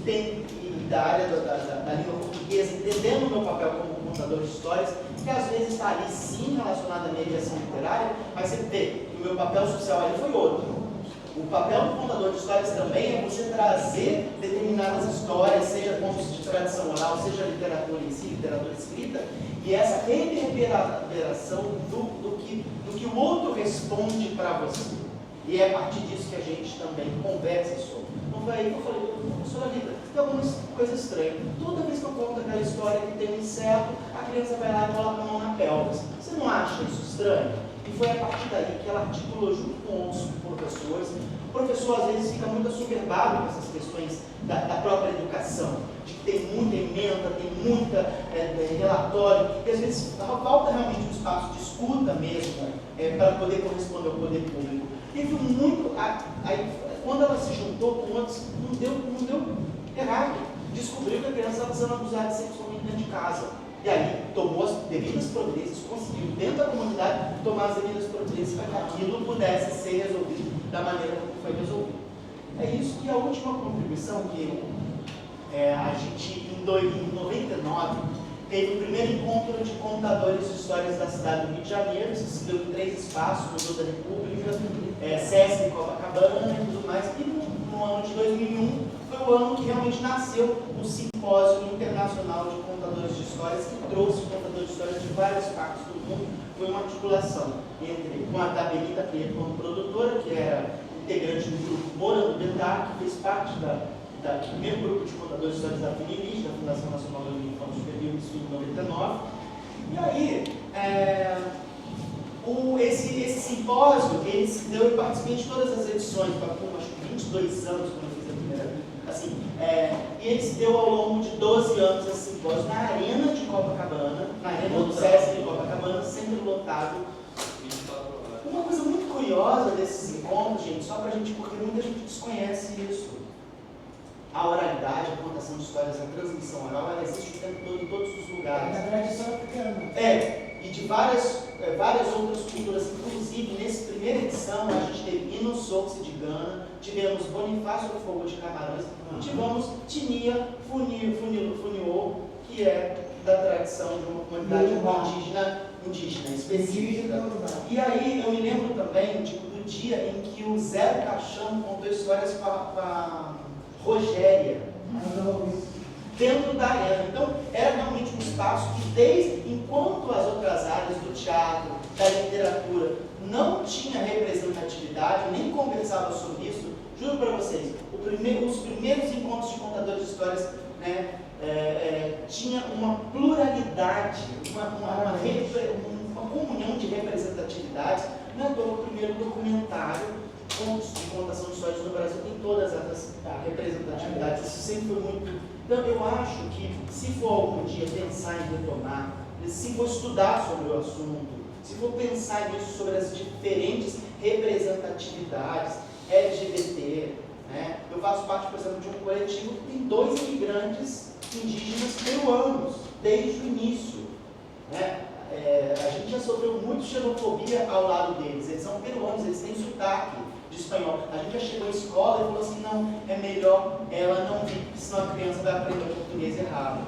e da área da língua portuguesa, entendendo o meu papel como contador de histórias, que às vezes está ali sim relacionado à mediação literária, mas você vê que o meu papel social ali foi outro. O papel do contador de histórias também é você trazer determinadas histórias, seja contos de tradição oral, seja literatura em si, literatura escrita, e essa reverberação do que o outro responde para você. E é a partir disso que a gente também conversa sobre. Não foi aí que eu falei, professora Rita, tem algumas coisas estranhas. Toda vez que eu conto aquela história que tem um inseto, a criança vai lá e coloca a mão na pelvis. Você não acha isso estranho? E foi a partir daí que ela articulou junto com os professores. O professor, às vezes, fica muito assoberbado com essas questões da própria educação, de que tem muita emenda, tem muita relatório, e às vezes falta realmente um espaço de escuta mesmo, para poder corresponder ao poder público. E foi muito. Aí, quando ela se juntou com outros, não deu errado. Descobriu que a criança estava sendo abusada sexualmente dentro de casa. E aí tomou as devidas providências, conseguiu, dentro da comunidade, tomar as devidas providências para que aquilo pudesse ser resolvido da maneira como foi resolvido. É isso. E a última contribuição que a gente, em 99, teve o primeiro encontro de contadores de histórias da cidade do Rio de Janeiro. Isso se deu em 3 espaços, Museu da República, Sesc, Copacabana e tudo mais. E no ano de 2001 foi o ano que realmente nasceu o Simpósio Internacional de Contadores de Histórias, que trouxe contadores de histórias de várias partes do mundo. Foi uma articulação com a da Benita Prieto como produtora, que era integrante do grupo Morando Betar, que fez parte do primeiro grupo de contadores de histórias da FNILIS, da Fundação Nacional do Infância Superior, isso em 99. E aí, esse simpósio, ele se deu, eu participei de todas as edições, acho que 22 anos quando eu fiz a primeira, assim, e ele se deu ao longo de 12 anos esse simpósio na Arena de Copacabana, na Arena do Sesc de Copacabana, sempre lotado. Uma coisa muito curiosa curiosa desses encontros, gente, só para a gente, porque muita gente desconhece isso. A oralidade, a contação de histórias, a transmissão oral, ela existe o tempo todo em todos os lugares. Da tradição africana. E de várias outras culturas. Inclusive, nessa primeira edição, a gente teve Ino Soxi de Gana, tivemos Bonifácio do Fogo de Camarões, e tivemos Tinia Funiô, que é da tradição de uma comunidade indígena específica. E aí, eu me lembro também do dia em que o Zé Caixão contou histórias para a Rogéria, dentro da arena. Então, era realmente um espaço que, enquanto as outras áreas do teatro, da literatura, não tinha representatividade, nem conversava sobre isso, juro para vocês, os primeiros encontros de contadores de histórias, né, tinha uma pluralidade, uma comunhão de representatividades. Não é o primeiro documentário de contação de histórias no Brasil tem todas essas representatividades. Isso sempre foi muito. Então, eu acho que, se for algum dia pensar em retomar, se for estudar sobre o assunto, se for pensar nisso, sobre as diferentes representatividades LGBT, né? Eu faço parte, por exemplo, de um coletivo que tem 2 imigrantes indígenas peruanos, desde o início, né? A gente já sofreu muito xenofobia ao lado deles. Eles são peruanos, eles têm sotaque de espanhol. A gente já chegou à escola e falou assim, não, é melhor ela não vir, porque senão a criança vai aprender português errado.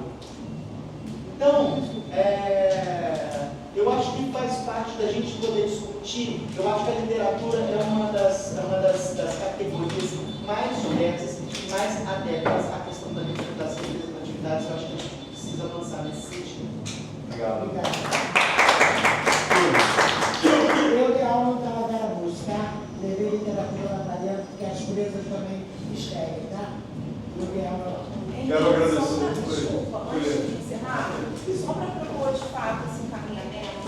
Então, eu acho que faz parte da gente poder discutir. Eu acho que a literatura é uma das categorias mais diversas e mais adeptas à questão das representatividades. Eu acho que a gente precisa avançar nesse sentido. Obrigado. Eu dei aula no Calabarabuço, tá? Levei literatura lá para dentro, porque as presas também escrevem, tá? Eu dei aula. Quero agradecer. Desculpa, antes de encerrar, só para propor de fato esse encaminhamento,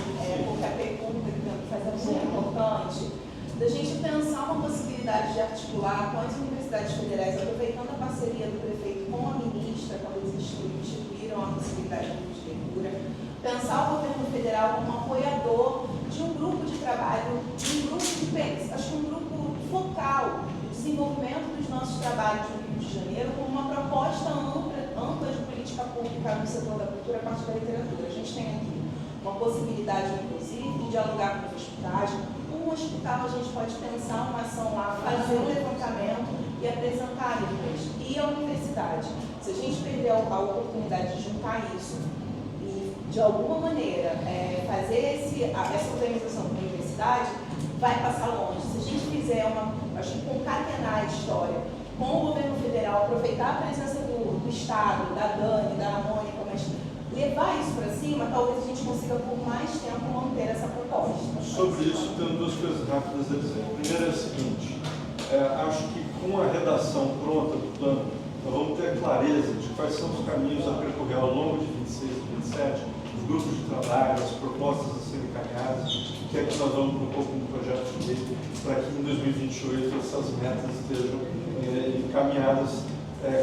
porque a pergunta que eu fazer é muito importante, da gente pensar uma possibilidade de articular com as universidades federais, aproveitando a parceria do prefeito com a ministra, quando eles instituíram a possibilidade de leitura, pensar o governo federal como apoiador de um grupo de trabalho, acho que um grupo focal de desenvolvimento dos nossos trabalhos no Rio de Janeiro, com uma proposta ampla de política pública no setor da cultura a partir da literatura. A gente tem aqui uma possibilidade, inclusive, de dialogar com os hospitais. Um hospital, a gente pode pensar uma ação lá, fazer um levantamento e apresentar depois. E a universidade, se a gente perder a oportunidade de juntar isso e, de alguma maneira, fazer essa organização com a universidade, vai passar longe. Se a gente fizer acho que concatenar a história com o governo federal, aproveitar a presença do Estado, da Dani, da Mônica, mas levar isso para cima, talvez a gente consiga por mais tempo manter essa proposta. Sobre isso, tenho 2 coisas rápidas a dizer. A primeira é a seguinte, acho que com a redação pronta do plano, nós vamos ter clareza de quais são os caminhos a percorrer ao longo de 26 e 27, os grupos de trabalho, as propostas a serem encaminhadas, o que é que nós vamos propor como projeto de lei, para que em 2028 essas metas estejam encaminhadas.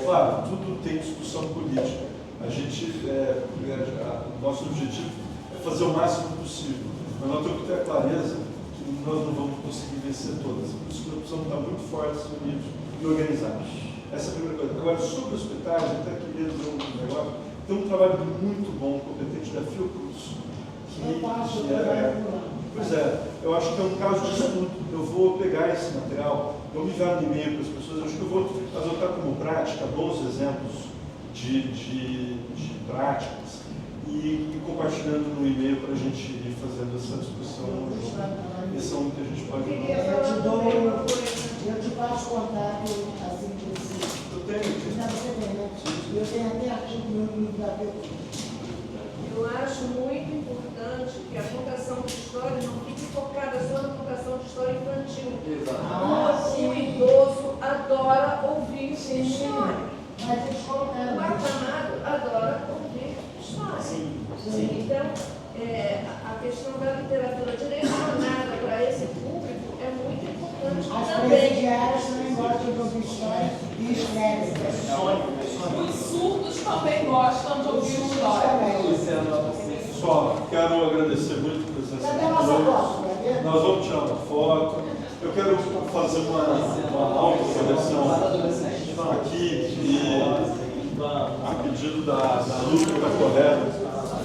Claro, tudo tem discussão política. Nosso objetivo é fazer o máximo possível, mas nós temos que ter a clareza que nós não vamos conseguir vencer todas. Por isso que nós precisamos estar muito fortes, unidos e organizados. Essa é a primeira coisa. Agora, sobre hospitais, eu até queria dizer um negócio. Tem um trabalho muito bom, competente da Fiocruz. Pois é, eu acho que é um caso de estudo. Eu vou pegar esse material, vou enviar um e-mail para as pessoas, acho que eu vou adotar como prática bons exemplos de práticas e compartilhando no e-mail para a gente ir fazendo essa discussão junto. Esse é um que a gente pode... Eu te passo contato assim que você... Eu tenho. Eu tenho até artigo no livro da Fiocruz. Eu acho muito importante que a contação de história não fique focada só na contação de história infantil. O idoso adora ouvir história. O acamado adora ouvir história. Então, a questão da literatura direcionada para esse público é muito importante As também. presidiárias também gostam de ouvir história e escrevem. Os surdos também gostam de ouvir história. Só quero agradecer muito a presença de todos. Nós vamos tirar uma foto. Eu quero fazer uma autoseleção aqui e, a pedido da Lúcia e da colega,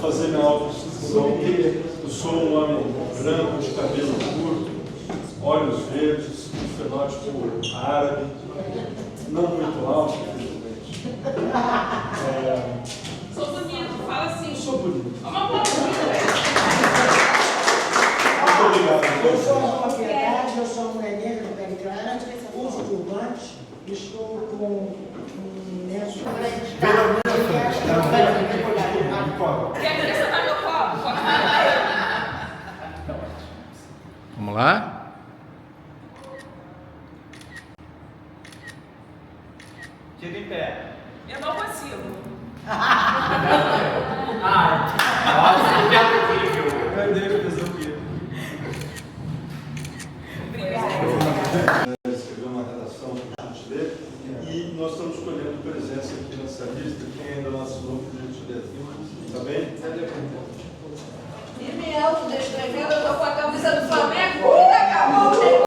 fazer minha autoseleção. Eu sou um homem branco, de cabelo curto, olhos verdes, um fenótipo árabe, não muito alto, infelizmente. Sou bonito, fala assim. Sou bonito. É uma boa bonita, né? Muito obrigado. Eu sou uma piedade, eu sou mulher negra, pele clara, uso turbante, estou com um lenço. Quer acrescentar meu copo? Vamos lá? Tira em pé. Eu não consigo. Nossa, que incrível. Meu Deus, resolvi. Escreveu uma redação para a gente ler e nós estamos escolhendo presença aqui nessa lista. Quem ainda não assinou, para a gente ler. Tá bem? E me autodescrevendo, eu estou